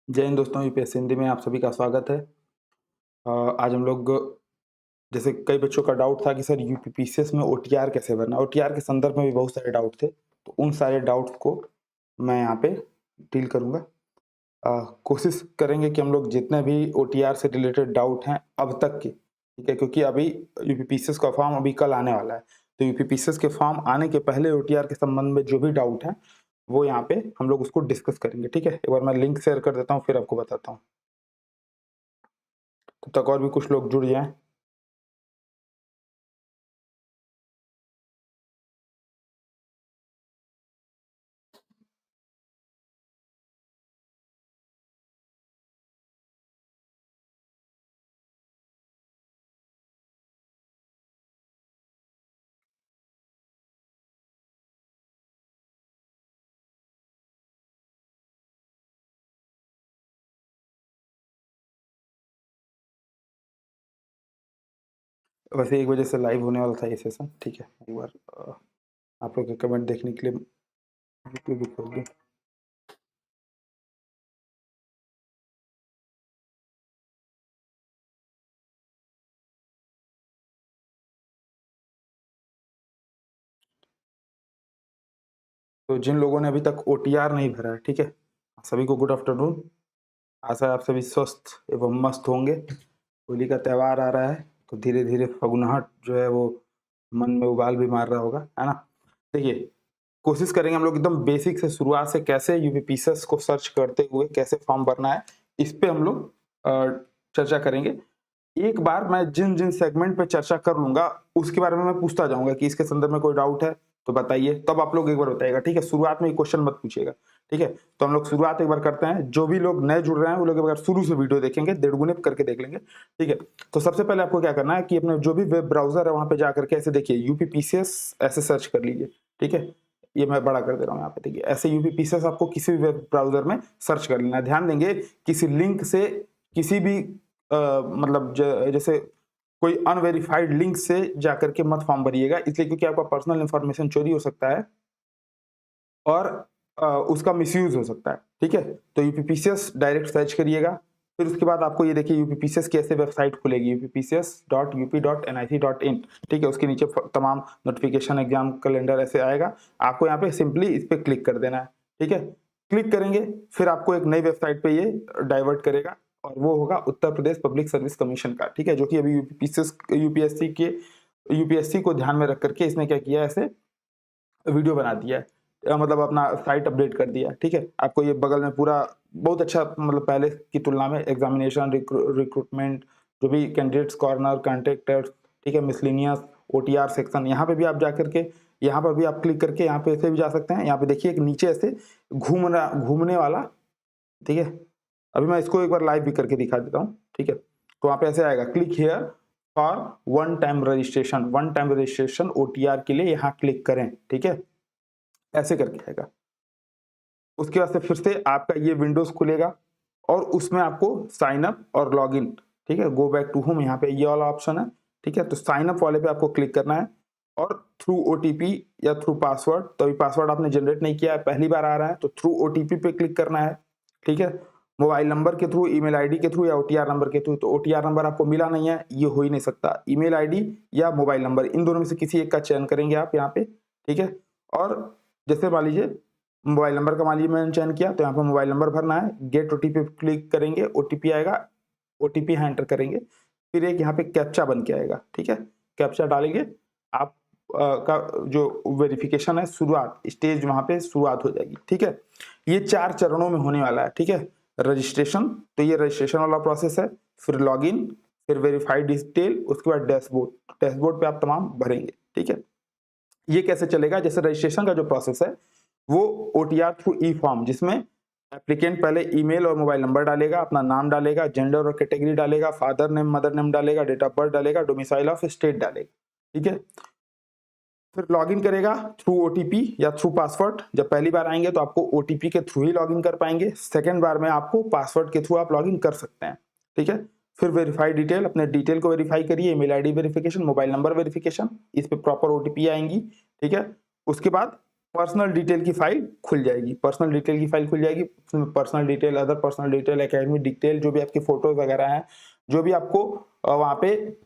जय हिंद दोस्तों, यूपीएससी हिंदी में आप सभी का स्वागत है। आज हम लोग जैसे कई बच्चों का डाउट था कि सर यूपीपीसीएस में ओटीआर कैसे भरना है? ओटीआर के संदर्भ में भी बहुत सारे डाउट थे, तो उन सारे डाउट्स को मैं यहाँ पे डील करूँगा। कोशिश करेंगे कि हम लोग जितने भी ओटीआर से रिलेटेड डाउट हैं अब तक के, ठीक है? क्योंकि अभी यूपीपीसीएस का फॉर्म अभी कल आने वाला है, तो यूपीपीसीएस के फॉर्म आने के पहले ओटीआर के संबंध में जो भी डाउट हैं, वो यहाँ पे हम लोग उसको डिस्कस करेंगे, ठीक है? एक बार मैं लिंक शेयर कर देता हूँ, फिर आपको बताता हूँ। तब तक और भी कुछ लोग जुड़ जाएँ। वैसे 1 बजे से लाइव होने वाला था ये सेशन, ठीक है? एक बार आप लोग के कमेंट देखने के लिए यूट्यूब भी खोल दूँ। तो जिन लोगों ने अभी तक ओटीआर नहीं भरा है, ठीक है? सभी को गुड आफ्टरनून। आशा है आप सभी स्वस्थ एवं मस्त होंगे। होली का त्योहार आ रहा है, तो धीरे-धीरे फगुनाहट जो है वो मन में उबाल भी मार रहा होगा, है ना? देखिए, कोशिश करेंगे हम लोग एकदम बेसिक से शुरुआत से कैसे यूपीपीसीएस को सर्च करते हुए कैसे फॉर्म भरना है, इस पे हम लोग चर्चा करेंगे। एक बार मैं जिन-जिन सेगमेंट पे चर्चा कर लूँगा, उसके बारे में मैं पूछता जाऊँगा कि इसके संदर्भ में कोई डाउट है, तो बताइए। तब आप लोग एक बार बताइएगा, ठीक है? शुरुआत में ये क्वेश्चन मत पूछिएगा, ठीक है? तो हम लोग शुरुआत एक बार करते हैं। जो भी लोग नए जुड़ रहे हैं, वो लोग एक बार शुरू से वीडियो देखेंगे, डेढ़ गुने करके देख लेंगे, ठीक है? तो सबसे पहले आपको क्या करना है कि अपने जो भी वेब ब्राउज़र है, वहाँ पे जाकर के ऐसे देखिए यूपीपीसीएस ऐसे सर्च कर लीजिए, ठीक है? ये मैं बड़ा कर दे रहा हूँ यहाँ पे, देखिए। ऐसे यूपीपीसीएस आपको किसी भी वेब ब्राउज़र में सर्च कर लेना है। ध्यान देंगे, किसी लिंक से किसी भी मतलब ज जैसे कोई अनवेरिफाइड लिंक से जाकर के मत फॉर्म भरिएगा, इसलिए क्योंकि आपका पर्सनल इन्फॉर्मेशन चोरी हो सकता है और उसका मिसयूज़ हो सकता है, ठीक है? तो यूपीपीसीएस डायरेक्ट सर्च करिएगा, फिर उसके बाद आपको ये देखिए यूपीपीसीएस की ऐसे वेबसाइट खुलेगी uppcs.up.nic.in, ठीक है? उसके नीचे तमाम नोटिफिकेशन, एग्जाम कैलेंडर ऐसे आएगा, आपको यहाँ पे सिंपली इस पे क्लिक कर देना है, ठीक है? क्लिक करेंगे, फिर आपको एक नई वेबसाइट पे ये डाइवर्ट करेगा और वो होगा Uttar Pradesh public service commission का, ठीक है? जो कि अभी यूपीएससी को ध्यान में रख करके इसने क्या किया है, ऐसे वीडियो बना दिया है। मतलब अपना साइट अपडेट कर दिया है, ठीक है? आपको ये बगल में पूरा बहुत अच्छा, मतलब पहले की तुलना में एग्जामिनेशन, रिक्रूटमेंट, जो भी कैंडिडेट्स कॉर्नर, कॉन्टैक्टर्स, ठीक है? मिसलेनियस, ओटीआर सेक्शन, यहाँ पे भी आप जाकर के, यहाँ पर भी आप क्लिक करके यहाँ पे ऐसे भी जा सकते हैं। यहाँ पे देखिए एक नीचे ऐसे घूमने वाला, ठीक है? अभी मैं इसको एक बार लाइव भी करके दिखा देता हूँ, ठीक है? तो वहाँ पे ऐसे आएगा, click here for one time registration OTR के लिए यहाँ क्लिक करें, ठीक है? ऐसे करके आएगा। उसके बाद से फिर से आपका ये विंडोज़ खुलेगा और उसमें आपको साइन अप और लॉगिन, ठीक है? गो बैक टू होम, यहाँ पे ये वाला ऑप्शन है, ठीक है? तो साइन अप वाले पे आपको क्लिक करना है और थ्रू ओटीपी या थ्रू पासवर्ड, तो अभी पासवर्ड आपने जनरेट नहीं किया है, पहली बार आ रहा है, तो थ्रू ओटीपी पे क्लिक करना है, ठीक है? मोबाइल नंबर के थ्रू, ईमेल आईडी के थ्रू या ओटीआर नंबर के थ्रू, तो ओटीआर नंबर आपको मिला नहीं है, ये हो ही नहीं सकता। ईमेल आईडी या मोबाइल नंबर, इन दोनों में से किसी एक का चयन करेंगे आप यहाँ पे, ठीक है? और जैसे मान लीजिए मोबाइल नंबर का मान लीजिए मैंने चयन किया, तो यहाँ पे मोबाइल नंबर भरना है, गेट ओटीपी पे क्लिक करेंगे, ओटीपी आएगा, ओटीपी यहाँ एंटर करेंगे, फिर एक यहाँ पे कैप्चा बन के आएगा, ठीक है? कैप्चा डालेंगे, आप का जो वेरिफिकेशन है, शुरुआत स्टेज वहाँ पे शुरुआत हो जाएगी, ठीक है? ये 4 चरणों में होने वाला है, ठीक है? रजिस्ट्रेशन, तो ये रजिस्ट्रेशन वाला प्रोसेस है, फिर लॉगिन, फिर वेरीफाइड डिटेल, उसके बाद डैशबोर्ड, डैशबोर्ड पे आप तमाम भरेंगे, ठीक है? ये कैसे चलेगा? जैसे रजिस्ट्रेशन का जो प्रोसेस है, वो ओटीआर थ्रू ई फॉर्म, जिसमें एप्लीकेंट पहले ईमेल और मोबाइल नंबर डालेगा, अपना नाम डालेगा, जेंडर और कैटेगरी डालेगा, फादर नेम, मदर नेम डालेगा, डेट ऑफ बर्थ डालेगा, डोमिसाइल ऑफ स्टेट डालेगा, ठीक है? फिर लॉगिन करेगा थ्रू ओटीपी या थ्रू पासवर्ड। जब पहली बार आएंगे तो आपको ओटीपी के थ्रू ही लॉगिन कर पाएंगे, सेकेंड बार में आपको पासवर्ड के थ्रू आप लॉगिन कर सकते हैं, ठीक है? फिर वेरीफाई डिटेल, अपने डिटेल को वेरीफाई करिए, email ID verification, mobile number verification, इस पे प्रॉपर ओटीपी आएंगी, ठीक है? उसके बाद पर्सनल डिटेल की फाइल खुल जाएगी, पर्सनल डिटेल की फाइल खुल जाएगी। उसमें personal detail, other personal detail, academic detail, जो भी आपकी फोटोज वगैरह हैं, जो भी आपको वहाँ पे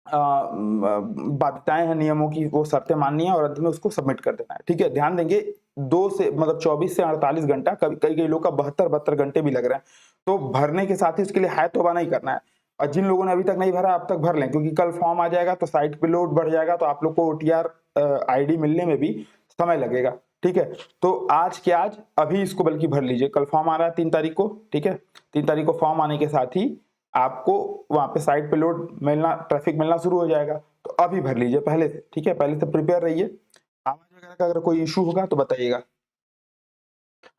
बाध्यताएं हैं नियमों की, वो शर्तें माननी है और अंत में उसको सबमिट कर देना है। ठीक है, ध्यान देंगे 2 से मतलब 24 से 48 घंटा, कभी कई लोग का 72 घंटे भी लग रहे हैं। तो भरने के साथ ही उसके लिए हाय तौबा नहीं करना है। और जिन लोगों ने अभी तक नहीं भरा, अब तक भर लें, क्योंकि कल फॉर्म आ जाएगा तो साइट पे लोड बढ़ जाएगा, तो आप लोग को ओटीआर आईडी मिलने में भी समय लगेगा। ठीक है, तो आज के आज अभी इसको बल्कि भर लीजिए। कल फॉर्म आ रहा है 3 तारीख को। ठीक है, 3 तारीख को फॉर्म आने के साथ ही आपको वहां पे साइट पे लोड मिलना, ट्रैफिक मिलना शुरू हो जाएगा। तो अभी भर लीजिए पहले से। ठीक है, पहले से प्रिपेयर रहिए। आवाज वगैरह का अगर कोई इशू होगा तो बताइएगा।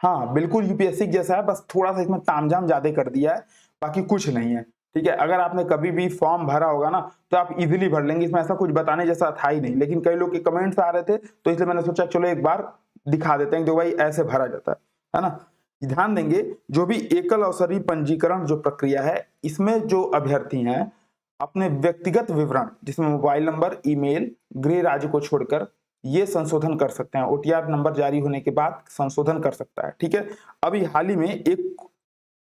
हाँ, बिल्कुल यूपीएससी जैसा है, बस थोड़ा-सा इसमें तामझाम ज़्यादा कर दिया है, बाकी कुछ नहीं है। ठीक है, अगर आपने कभी भी फॉर्म भरा होगा ना, तो आप इज़िली भर लेंगे, इसमें ऐसा कुछ बताने जैसा था ही नहीं। लेकिन कई लोग के कमेंट्स आ रहे थे, तो इसलिए मैंने सोचा चलो एक बार दिखा देते हैं कि भाई ऐसे भरा जाता है ना? ध्यान देंगे, जो भी एकल अवसरी पंजीकरण जो प्रक्रिया है, इसमें जो अभ्यर्थी हैं, अपने व्यक्तिगत विवरण जिसमें मोबाइल नंबर, ईमेल, गृह राज्य को छोड़कर ये संशोधन कर सकते हैं। ओटीआर नंबर जारी होने के बाद संशोधन कर सकता है। ठीक है, अभी हाल ही में एक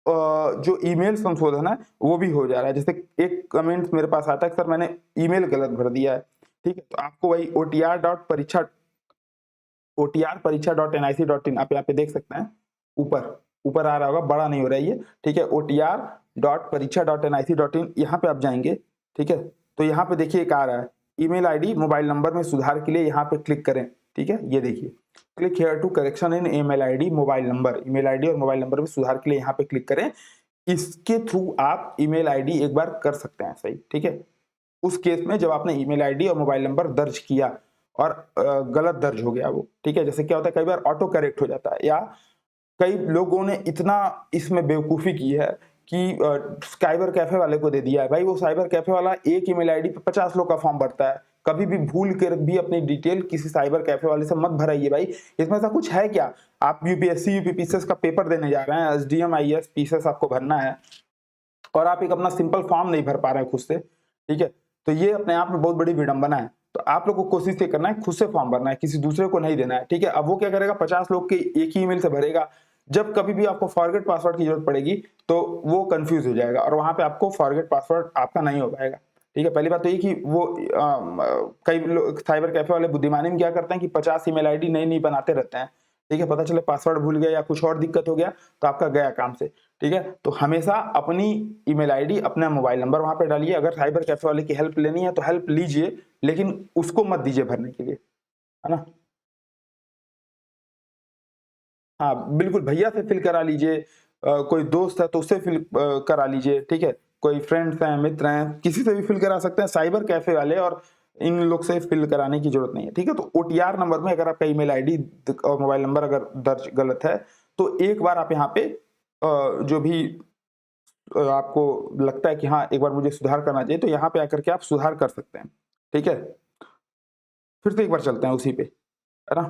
जो ईमेल संशोधन है वो भी हो जा रहा है। जैसे एक कमेंट मेरे पास आता है कि सर मैंने ईमेल गलत भर दिया है। ठीक है, तो आपको वही OTR परीक्षा.nic.in आप यहाँ पे देख सकते हैं, ऊपर ऊपर आ रहा होगा, बड़ा नहीं हो रहा है ये। ठीक है, OTR.परीक्षा.nic.in यहाँ पे आप जाएंगे। ठीक है, तो यहाँ पे देखिए एक आ रहा है, ईमेल आईडी मोबाइल नंबर में सुधार के लिए यहाँ पे क्लिक करें। ठीक है, ये देखिए, click here to correction in email ID mobile number, email ID और मोबाइल नंबर में सुधार के लिए यहाँ पे क्लिक करें। इसके थ्रू आप ईमेल आईडी एक बार कर सकते हैं सही। ठीक है, उस केस में जब आपने ईमेल आईडी और मोबाइल नंबर दर्ज किया और गलत दर्ज हो गया वो, ठीक है, जैसे क्या होता है कई बार ऑटो करेक्ट हो जाता है, या कई लोगों ने इतना इसमें बेवकूफ़ी की है कि साइबर कैफ़े वाले को दे दिया है। भाई वो साइबर कैफ़े वाला एक ईमेल आईडी पे 50 लोग का फॉर्म भरता है। कभी भी भूल कर भी अपनी डिटेल किसी साइबर कैफ़े वाले से मत भराइए भाई। इसमें ऐसा कुछ है क्या? आप यूपीएससी, यूपीपीसीएस का पेपर देने जा रहे हैं, एसडीएम, आईएएस, पीसीएस आपको भरना है और आप एक अपना सिंपल फॉर्म नहीं भर पा रहे हैं खुद से। ठीक है, तो ये अपने आप में बहुत बड़ी विडंबना है। तो आप लोग को कोशिश ये करना है, खुद से फॉर्म भरना है, किसी दूसरे को नहीं देना है। ठीक है, अब वो क्या करेगा, 50 लोग के एक ही ईमेल से भरेगा। जब कभी भी आपको फॉरगेट पासवर्ड की जरूरत पड़ेगी तो वो कंफ्यूज हो जाएगा और वहां पे आपको फॉरगेट पासवर्ड आपका नहीं हो पाएगा। ठीक है, पहली बात तो ये कि वो कई लोग साइबर कैफे वाले बुद्धिमानी में क्या करते हैं कि 50 ईमेल आईडी नई बनाते रहते हैं। ठीक है, पता चले पासवर्ड भूल गया या कुछ और दिक्कत हो गया तो आपका गया काम से। ठीक है, तो हमेशा अपनी ईमेल आईडी, अपना मोबाइल नंबर वहां पे डालिए। अगर साइबर कैफे वाले की हेल्प लेनी है तो हेल्प लीजिए, लेकिन उसको मत दीजिए भरने के लिए, है ना? हाँ, बिल्कुल भैया से फिल करा लीजिए, कोई दोस्त है तो उससे फिल करा लीजिए। ठीक है, कोई फ्रेंड्स हैं, मित्र हैं, किसी से भी फिल करा सकते हैं। साइबर कैफे वाले और इन लोग से फिल कराने की जरूरत नहीं है। ठीक है, तो ओटीआर नंबर में अगर आपका ईमेल आईडी और मोबाइल नंबर अगर दर्ज गलत है तो एक बार आप यहाँ पे जो भी आपको लगता है कि हाँ एक बार मुझे सुधार करना चाहिए, तो यहाँ पे आकर के आप सुधार कर सकते हैं। ठीक है, फिर से एक बार चलते हैं उसी पे, है ना?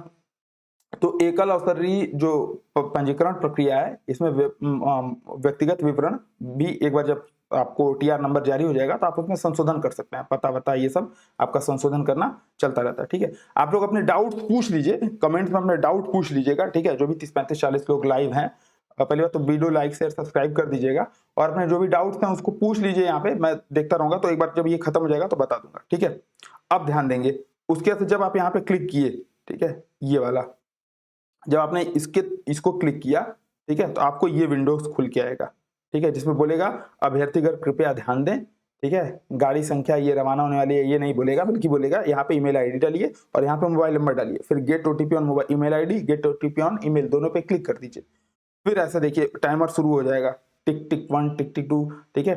तो एकल अवसरी जो पंजीकरण प्रक्रिया है, इसमें व्यक्तिगत विवरण भी एक बार जब आपको टीआर नंबर जारी हो जाएगा तो आप उसमें संशोधन कर सकते हैं। पता वता ये सब आपका संशोधन करना चलता रहता है। ठीक है, आप लोग अपने डाउट पूछ लीजिए, कमेंट्स में अपने डाउट पूछ लीजिएगा। ठीक है, जो भी 30, 35, 40 लोग लाइव हैं, पहली बात तो वीडियो लाइक शेयर सब्सक्राइब कर दीजिएगा और अपने जो भी डाउट्स हैं उसको पूछ लीजिए। यहाँ पे मैं देखता रहूंगा, तो एक बार जब ये खत्म हो जाएगा तो बता दूंगा। ठीक है, अब ध्यान देंगे, उसके बाद जब आप यहाँ पे क्लिक किए, ठीक है, ये वाला जब आपने इसको क्लिक किया, ठीक है, तो आपको ये विंडोज खुल के आएगा। ठीक है, जिसमें बोलेगा अभ्यर्थीगण कृपया ध्यान दें। ठीक है, गाड़ी संख्या ये रवाना होने वाली है ये नहीं बोलेगा, बल्कि बोलेगा यहाँ पे ईमेल आईडी डालिए और यहाँ पे मोबाइल नंबर डालिए, फिर gate OTP on mobile email ID, gate OTP on email, दोनों पे क्लिक कर दीजिए। फिर ऐसा देखिए टाइमर शुरू हो जाएगा, टिक टिक 1 टिक टिक 2। ठीक है,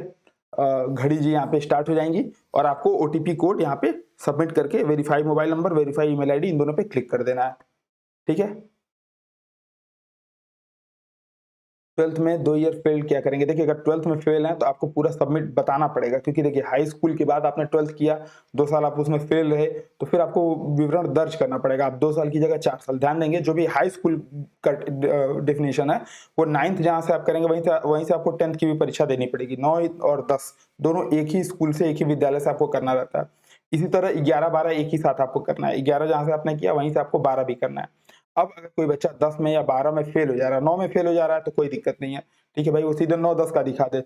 घड़ी जी यहाँ पे स्टार्ट हो जाएंगी और आपको ओटीपी कोड यहाँ पे सबमिट करके verify mobile number, verify email ID, इन दोनों पे क्लिक कर देना है। ठीक है, 12th में 2 ईयर फेल क्या करेंगे? देखिए, अगर 12th में फेल हैं तो आपको पूरा सबमिट बताना पड़ेगा, क्योंकि देखिए हाई स्कूल के बाद आपने 12th किया, 2 साल आप उसमें फेल रहे, तो फिर आपको विवरण दर्ज करना पड़ेगा। आप 2 साल की जगह 4 साल। ध्यान देंगे, जो भी हाई स्कूल का डेफिनेशन है वो 9th जहाँ से आप करेंगे वहीं से आपको 10th की भी परीक्षा देनी पड़ेगी। 9 और 10 दोनों एक ही स्कूल से, एक ही विद्यालय से आपको करना रहता है। इसी तरह 11, 12 एक ही साथ आपको करना है। 11 जहाँ से आपने किया वहीं से आपको 12 भी करना है। अब अगर कोई बच्चा 10 में या 12 में फेल हो जा रहा है, 9 में फेल हो जा रहा है तो कोई दिक्कत नहीं है, ठीक है भाई, वो सीधे 9-10 का दिखा दे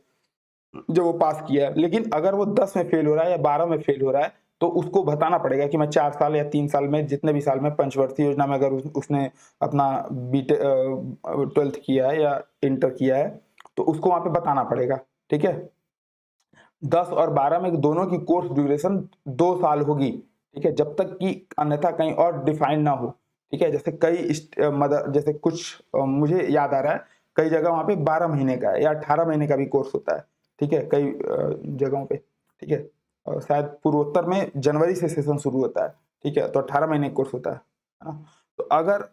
जो वो पास किया है। लेकिन अगर वो 10 में फेल हो रहा है या 12 में फेल हो रहा है, तो उसको बताना पड़ेगा कि मैं 4 साल या 3 साल में, जितने भी साल में पंचवर्षीय योजना में अगर उसने अपना 12th किया है या इंटर किया है, तो उसको वहाँ पे बताना पड़ेगा, ठीक है। 10 और 12 में दोनों की कोर्स ड्यूरेशन 2 साल होगी, ठीक है, जब तक कि अन्यथा कहीं और डिफाइन ना हो, ठीक है। जैसे जैसे कुछ मुझे याद आ रहा है, कई जगह वहाँ पे 12 महीने का है या 18 महीने का भी कोर्स होता है, ठीक है, कई जगहों पे, ठीक है। शायद पूर्वोत्तर में जनवरी से सेशन शुरू होता है, ठीक है, तो 18 महीने कोर्स होता है ना। तो अगर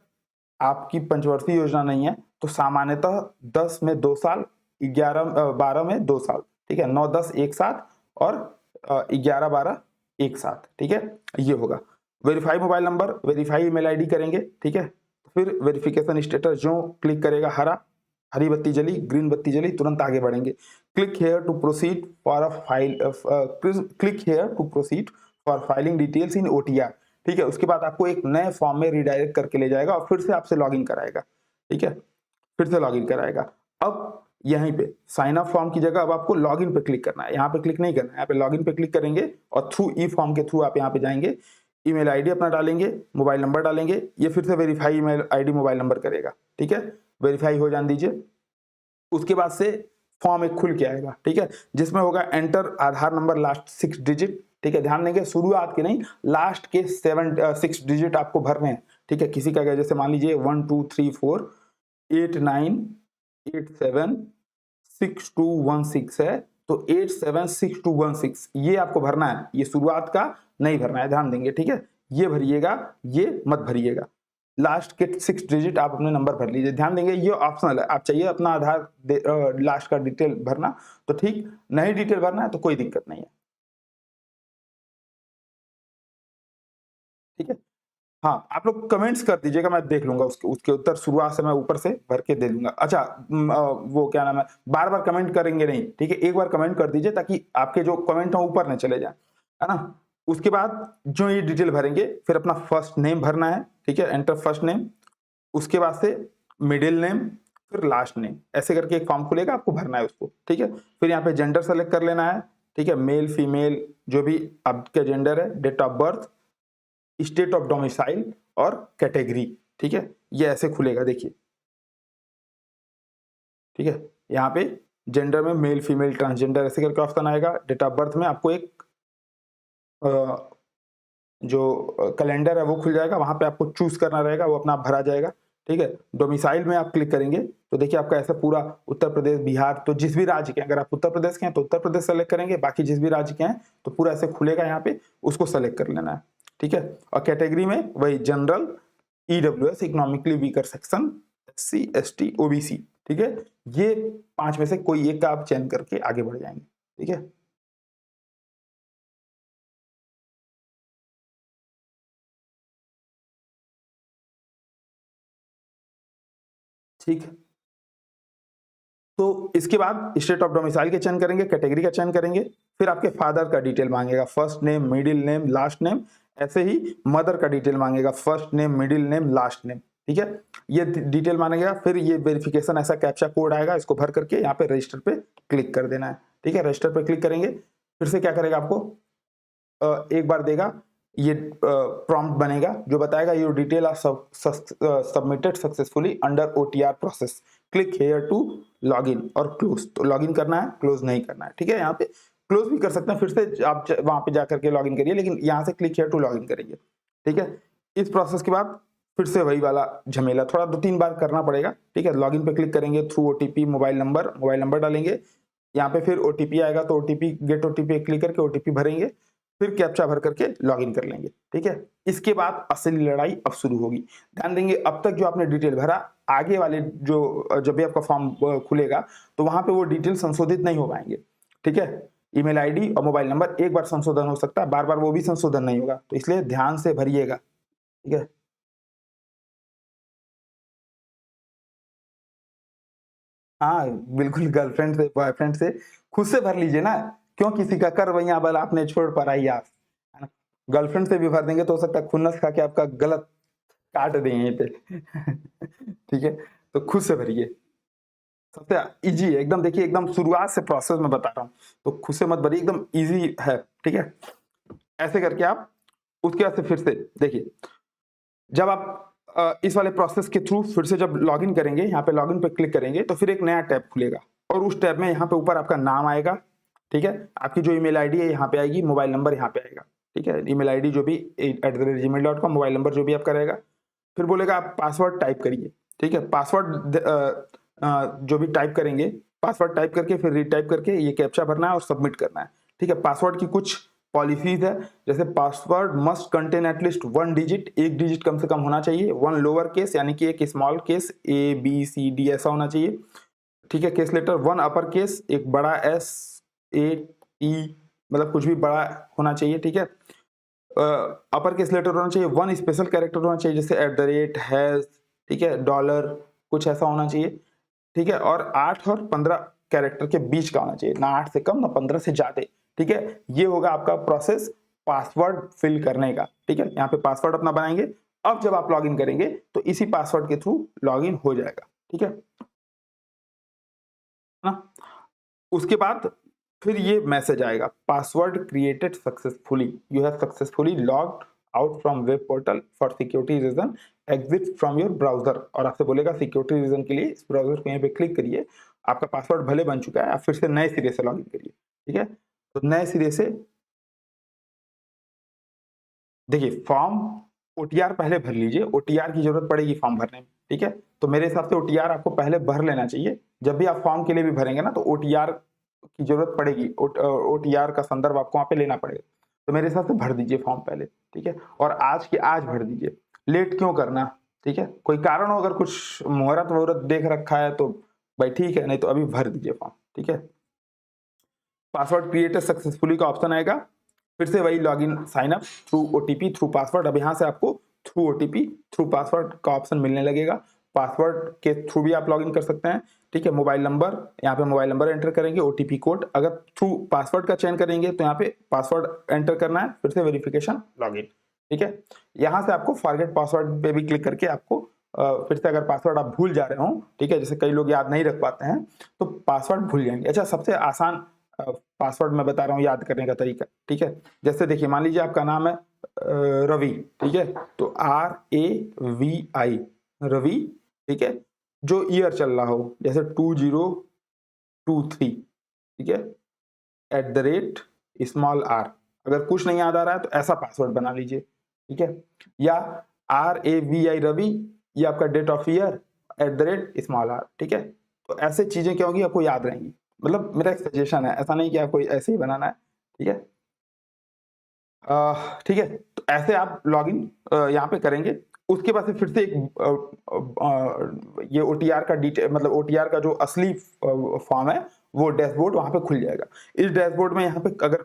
आपकी पंचवर्षीय योजना नहीं है, तो सामान्यतः 10 में 2 साल, 12 में 2 साल, ठीक है, 9-10 एक साथ और 11-12 एक साथ, ठीक है, ये होगा। Verify mobile number, verify email ID करेंगे, ठीक है। फिर वेरिफिकेशन स्टेटस जो क्लिक करेगा, हरी बत्ती जली, ग्रीन बत्ती जली, तुरंत आगे बढ़ेंगे। Click here to proceed for a file, click here to proceed for filing details in OTR, ठीक है। उसके बाद आपको एक नए फॉर्म में रिडायरेक्ट करके ले जाएगा और फिर से आपसे लॉगिन कराएगा, ठीक है, फिर से लॉगिन कराएगा। अब यहीं पे साइन अप फॉर्म की जगह अब आपको लॉगिन पे क्लिक करना है, यहाँ पे क्लिक नहीं करना है, यहाँ पे लॉगिन पे क्लिक करेंगे और थ्रू ई फॉर्म के थ्रू आप यहाँ पे जाएंगे, ईमेल आईडी अपना डालेंगे, मोबाइल नंबर डालेंगे, ये फिर से verify email ID mobile number करेगा, ठीक है, वेरीफाई हो जाने दीजिए। उसके बाद से फॉर्म एक खुल के आएगा, ठीक है, जिसमें होगा एंटर आधार नंबर लास्ट 6 डिजिट, ठीक है, ध्यान देंगे शुरुआत के नहीं, लास्ट के 6 डिजिट आपको भरने हैं, ठीक है। किसी का जैसे मान लीजिए 1 2 3 4 8 9 8 7 6 2 1 6 है, तो 8 7 6 2 1 6 ये आपको भरना है, ये शुरुआत का नहीं भरना है, ध्यान देंगे, ठीक है, ये भरिएगा, ये मत भरिएगा। लास्ट के 6 डिजिट आप अपने नंबर भर लीजिए, ध्यान देंगे ये ऑप्शनल है, आप चाहिए अपना आधार लास्ट का डिटेल भरना तो ठीक, नहीं डिटेल भरना है तो कोई दिक्कत नहीं है, ठीक है। हाँ, आप लोग कमेंट्स कर दीजिएगा, मैं देख लूंगा उसके उसके उत्तर, शुरुआत से मैं ऊपर से भर के दे दूंगा। अच्छा, वो क्या नाम है, बार बार कमेंट करेंगे नहीं, ठीक है, एक बार कमेंट कर दीजिए ताकि आपके जो कमेंट हो ऊपर न चले जाए, है ना। उसके बाद जो ये डिटेल भरेंगे, फिर अपना फर्स्ट नेम भरना है, ठीक है, एंटर फर्स्ट नेम, उसके बाद से मिडिल नेम, फिर लास्ट नेम, ऐसे करके एक फॉर्म खुलेगा, आपको भरना है उसको, ठीक है। फिर यहाँ पे जेंडर सेलेक्ट कर लेना है, ठीक है, मेल फीमेल जो भी आपका जेंडर है, date of birth, state of domicile और कैटेगरी, ठीक है, ये ऐसे खुलेगा, देखिए, ठीक है। यहाँ पे जेंडर में मेल फीमेल ट्रांसजेंडर ऐसे करके ऑप्शन आएगा। डेट ऑफ बर्थ में आपको एक जो कैलेंडर है वो खुल जाएगा, वहां पे आपको चूज करना रहेगा, वो अपना भरा जाएगा, ठीक है। डोमिसाइल में आप क्लिक करेंगे तो देखिए आपका ऐसा पूरा उत्तर प्रदेश, बिहार, तो जिस भी राज्य के, अगर आप उत्तर प्रदेश के हैं तो उत्तर प्रदेश सेलेक्ट करेंगे, बाकी जिस भी राज्य के हैं तो पूरा ऐसे खुलेगा, यहाँ पे उसको सेलेक्ट कर लेना है, ठीक है। और कैटेगरी में वही general, EWS, economically weaker section, SC ST OBC, ठीक है, ये 5 में से कोई एक का आप चयन करके आगे बढ़ जाएंगे, ठीक है। ठीक है, तो इसके बाद स्टेट ऑफ डोमिसाइल के चयन करेंगे, कैटेगरी का चयन करेंगे, फिर आपके फादर का डिटेल मांगेगा, first name, middle name, last name, ऐसे ही मदर का डिटेल मांगेगा, first name, middle name, last name, ठीक है, ये डिटेल मांगेगा। फिर ये वेरिफिकेशन ऐसा कैप्चा कोड आएगा, इसको भर करके यहाँ पे रजिस्टर पे क्लिक कर देना है, ठीक है। रजिस्टर पे क्लिक करेंगे, फिर से क्या करेगा, आपको एक बार देगा, ये प्रॉम्प्ट बनेगा जो बताएगा your detail are submitted successfully under OTR process, click here to login और क्लोज, तो लॉगिन करना है, क्लोज नहीं करना है, ठीक है। यहाँ पे क्लोज भी कर सकते हैं, फिर से आप वहां पे जाकर के लॉगिन करिए, लेकिन यहाँ से क्लिक हेयर टू लॉगिन करेंगे, ठीक है। इस प्रोसेस के बाद फिर से वही वाला झमेला थोड़ा 2-3 बार करना पड़ेगा, ठीक है। लॉगिन पे क्लिक करेंगे, थ्रू ओटीपी मोबाइल नंबर डालेंगे, यहाँ पे फिर ओटीपी आएगा तो ओटीपी गेट ओटीपी क्लिक करके ओटीपी भरेंगे, फिर कैप्चा भर करके लॉगिन कर लेंगे, ठीक है। इसके बाद असली लड़ाई अब शुरू होगी, ध्यान देंगे, अब तक जो आपने डिटेल भरा, आगे वाले जो जब भी आपका फॉर्म खुलेगा तो वहां पे वो डिटेल संशोधित नहीं हो पाएंगे, ठीक है। ईमेल आईडी और मोबाइल नंबर एक बार संशोधन हो सकता है, बार बार वो भी संशोधन नहीं होगा, तो इसलिए ध्यान से भरिएगा, ठीक है। हाँ, बिल्कुल, गर्लफ्रेंड से, बॉयफ्रेंड से, खुद से भर लीजिए ना, क्यों किसी का कर वही बल आपने छोड़ पर आई आप, है ना। गर्लफ्रेंड से भी भर देंगे तो हो सकता है खुन्नस खा के आपका गलत काट दें यहीं पे ठीक है, तो खुद से भरिए, सबसे इजी है एकदम। देखिए एकदम शुरुआत से प्रोसेस में बता रहा हूँ, तो खुद से मत भरिए, एकदम इजी है, ठीक है। ऐसे करके आप उसके बाद से फिर से देखिए, जब आप इस वाले प्रोसेस के थ्रू फिर से जब लॉगिन करेंगे, यहाँ पे लॉगिन पे क्लिक करेंगे तो फिर एक नया टैब खुलेगा, और उस टैब में यहाँ पे ऊपर आपका नाम आएगा, ठीक है। आपकी जो ईमेल आईडी है यहाँ पे आएगी, मोबाइल नंबर यहाँ पे आएगा, ठीक है। ईमेल आईडी जो भी @gmail.com, मोबाइल नंबर जो भी आपका रहेगा। फिर बोलेगा आप पासवर्ड टाइप करिए, ठीक है। पासवर्ड जो भी टाइप करेंगे, पासवर्ड टाइप करके फिर रीटाइप करके ये कैप्चा भरना है और सबमिट करना है, ठीक है। पासवर्ड की कुछ पॉलिसीज है, जैसे password must contain at least 1 digit, एक डिजिट कम से कम होना चाहिए, 1 लोअर केस यानी कि एक स्मॉल केस ABCD ऐसा होना चाहिए, ठीक है। केस लेटर 1 अपर केस, एक बड़ा SAE मतलब कुछ भी बड़ा होना चाहिए, ठीक है। अपर केस लेटर होना चाहिए, 1 स्पेशल कैरेक्टर होना चाहिए, जैसे @ ठीक है, डॉलर, कुछ ऐसा होना चाहिए, ठीक है। और 8 और 15 कैरेक्टर के बीच का होना चाहिए, ना 8 से कम ना 15 से ज्यादा, ठीक है। ये होगा आपका प्रोसेस पासवर्ड फिल करने का, ठीक है। यहाँ पे पासवर्ड अपना बनाएंगे। अब जब आप लॉगिन करेंगे तो इसी पासवर्ड के थ्रू लॉगिन हो जाएगा, ठीक है ना। उसके बाद फिर ये मैसेज आएगा, password created successfully, you have successfully logged out from web portal for security reason, exit from your browser. और आपसे बोलेगा सिक्योरिटी रीजन के लिए इस ब्राउजर को यहाँ पे क्लिक करिए, आपका पासवर्ड भले बन चुका है, आप फिर से नए सिरे से लॉगिन करिए, ठीक है। तो नए सिरे से देखिए फॉर्म OTR पहले भर लीजिए, OTR की जरूरत पड़ेगी फॉर्म भरने में, ठीक है। तो मेरे हिसाब से OTR आपको पहले भर लेना चाहिए, जब भी आप फॉर्म के लिए भी भरेंगे ना तो OTR की जरूरत पड़ेगी, OTR का संदर्भ आपको वहां पे लेना पड़ेगा। तो मेरे हिसाब से भर दीजिए फॉर्म पहले, ठीक है। और आज के आज भर दीजिए, लेट क्यों करना, ठीक है। कोई कारण हो, अगर कुछ मुहूर्त वहूर्त देख रखा है तो भाई ठीक है, नहीं तो अभी भर दीजिए फॉर्म, ठीक है। पासवर्ड क्रिएटेड सक्सेसफुली का ऑप्शन आएगा, फिर से वही login sign up through OTP through password. अब यहाँ से आपको थ्रू OTP थ्रू पासवर्ड का ऑप्शन मिलने लगेगा, पासवर्ड के थ्रू भी आप लॉगिन कर सकते हैं, ठीक है। मोबाइल नंबर, यहाँ पे मोबाइल नंबर एंटर करेंगे, OTP कोड, अगर थ्रू पासवर्ड का चयन करेंगे तो यहाँ पे पासवर्ड एंटर करना है, फिर से वेरिफिकेशन लॉगिन, ठीक है। यहाँ से आपको फॉरगेट पासवर्ड पे भी क्लिक करके आपको फिर से अगर पासवर्ड आप भूल जा रहे हो, ठीक है, जैसे कई लोग याद नहीं रख पाते हैं तो पासवर्ड भूल जाएंगे। अच्छा, सबसे आसान पासवर्ड मैं बता रहा हूँ याद करने का तरीका, ठीक है। जैसे देखिए मान लीजिए आपका नाम है रवि, ठीक है, तो RAVI रवि, ठीक है। जो ईयर चल रहा हो जैसे 2023, ठीक है, @स्मॉल r, अगर कुछ नहीं याद आ रहा है तो ऐसा पासवर्ड बना लीजिए, ठीक है। या RAVI रवि, ये आपका date of year @small r, ठीक है। तो ऐसे चीजें क्या होंगी आपको याद रहेंगी, मतलब मेरा एक सजेशन है, ऐसा नहीं कि आपको ऐसे ही बनाना है, ठीक है। ठीक है, तो ऐसे आप लॉगिन यहाँ पे करेंगे। उसके बाद से फिर से एक ये OTR का डिटेल, मतलब OTR का जो असली फॉर्म है वो डैशबोर्ड वहां पे खुल जाएगा। इस डैशबोर्ड में यहाँ पे अगर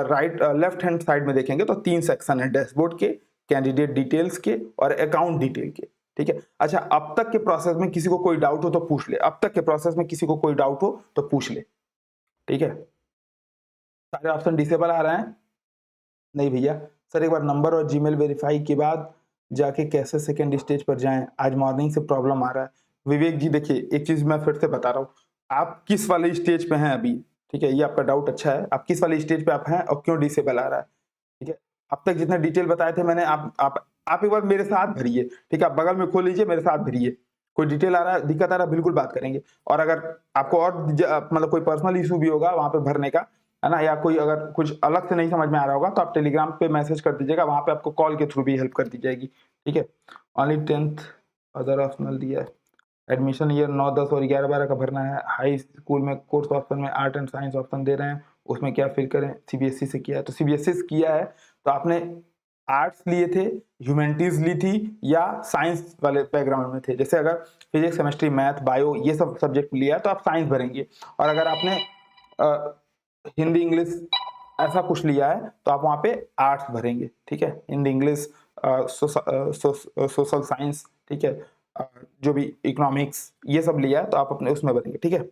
राइट लेफ्ट हैंड साइड में देखेंगे तो 3 सेक्शन है डैशबोर्ड के, कैंडिडेट डिटेल्स के और अकाउंट डिटेल के, ठीक है। अच्छा, अब तक के प्रोसेस में किसी को कोई डाउट हो तो पूछ ले, अब तक के प्रोसेस में किसी को कोई डाउट हो तो पूछ ले, ठीक है। सारे ऑप्शन डिसेबल आ रहे हैं, नहीं भैया सर, एक बार नंबर और जीमेल वेरीफाई के बाद जाके कैसे सेकंड स्टेज पर जाएं, आज मॉर्निंग से प्रॉब्लम आ रहा है। विवेक जी देखिए, एक चीज मैं फिर से बता रहा हूँ, आप किस वाले स्टेज पे हैं अभी, ठीक है, ये आपका डाउट अच्छा है, आप किस वाले स्टेज पे आप हैं और क्यों डिसेबल आ रहा है, ठीक है। अब तक जितने डिटेल बताए थे मैंने, आप एक बार मेरे साथ भरिए, ठीक है, आप बगल में खोल लीजिए, मेरे साथ भरिए, कोई डिटेल आ रहा है, दिक्कत आ रहा है, बिल्कुल बात करेंगे। और अगर आपको और मतलब कोई पर्सनल इशू भी होगा वहां पे भरने का, है ना, या कोई अगर कुछ अलग से नहीं समझ में आ रहा होगा तो आप टेलीग्राम पे मैसेज कर दीजिएगा, वहां पे आपको कॉल के थ्रू भी हेल्प कर दी जाएगी, ठीक है। ओनली 10th अदर ऑप्शनल दिया है, एडमिशन ईयर 9, 10 और 11, 12 का भरना है। हाई स्कूल में कोर्स ऑप्शन में आर्ट एंड साइंस ऑप्शन दे रहे हैं, उसमें क्या फिल करें, CBSE से किया है तो CBSE से किया है तो आपने आर्ट्स लिए थे, ह्यूमैनिटीज ली थी या साइंस वाले बैकग्राउंड में थे, जैसे अगर फिजिक्स केमिस्ट्री मैथ बायो ये सब सब्जेक्ट लिया है तो आप साइंस भरेंगे, और अगर आपने हिंदी इंग्लिश ऐसा कुछ लिया है तो आप वहां पे आर्ट्स भरेंगे, ठीक है। हिंदी इंग्लिश सोशल साइंस, ठीक है, जो भी इकोनॉमिक्स ये सब लिया है तो आप अपने उसमें भरेंगे, ठीक है।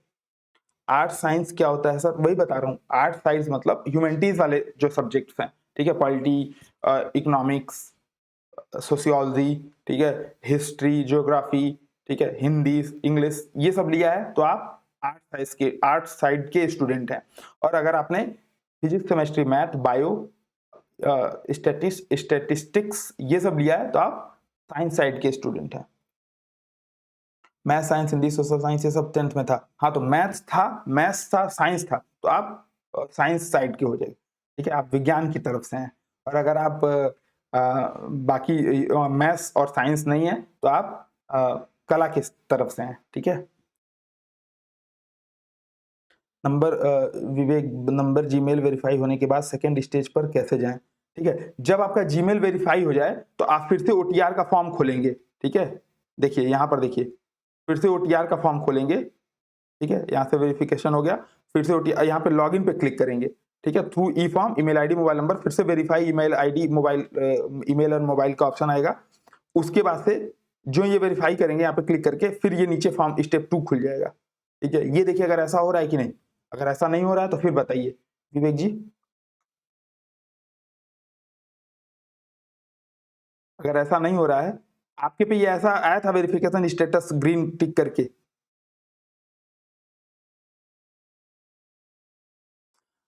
आर्ट साइंस क्या होता है सर, वही बता रहा हूँ, आर्ट साइंस मतलब ह्यूमैनिटीज वाले जो सब्जेक्ट्स हैं, ठीक है, पॉलिटी, इकोनॉमिक्स, सोशियोलॉजी, ठीक है, हिस्ट्री, ज्योग्राफी, ठीक है, हिंदी, इंग्लिश, ये सब लिया है तो आप आर्ट साइड के स्टूडेंट हैं। और अगर आपने physics, chemistry, math, bio, statistics ये सब लिया है तो आप साइंस साइड के स्टूडेंट हैं। Math, science, Hindi, social science ये सब 10th में था। हाँ, तो मैथ्स था, साइंस था, तो आप साइंस साइड के हो जाएंगे, ठीक है, आप विज्ञान की तरफ से हैं। और अगर आप बाकी मैथ्स और साइंस नहीं है तो आप कला की तरफ से हैं, ठीक है। विवेक, नंबर जीमेल वेरीफाई होने के बाद सेकेंड स्टेज पर कैसे जाएं? ठीक है, जब आपका जीमेल वेरीफाई हो जाए तो आप फिर से ओटीआर का फॉर्म खोलेंगे, ठीक है। देखिए यहाँ पर देखिए, फिर से ओटीआर का फॉर्म खोलेंगे, ठीक है, यहाँ से वेरिफिकेशन हो गया, फिर से ओटीआर, यहाँ पे लॉगिन पे क्लिक करेंगे, ठीक है, through e form, email ID, mobile number, फिर से verify email ID, mobile, email और मोबाइल का ऑप्शन आएगा। उसके बाद से जो ये वेरीफाई करेंगे यहाँ पे क्लिक करके, फिर ये नीचे फॉर्म स्टेप 2 खुल जाएगा, ठीक है। ये देखिए अगर ऐसा हो रहा है कि नहीं, अगर ऐसा नहीं हो रहा है तो फिर बताइए विवेक जी। अगर ऐसा नहीं हो रहा है, आपके पे ये ऐसा आया था वेरिफिकेशन स्टेटस ग्रीन टिक करके?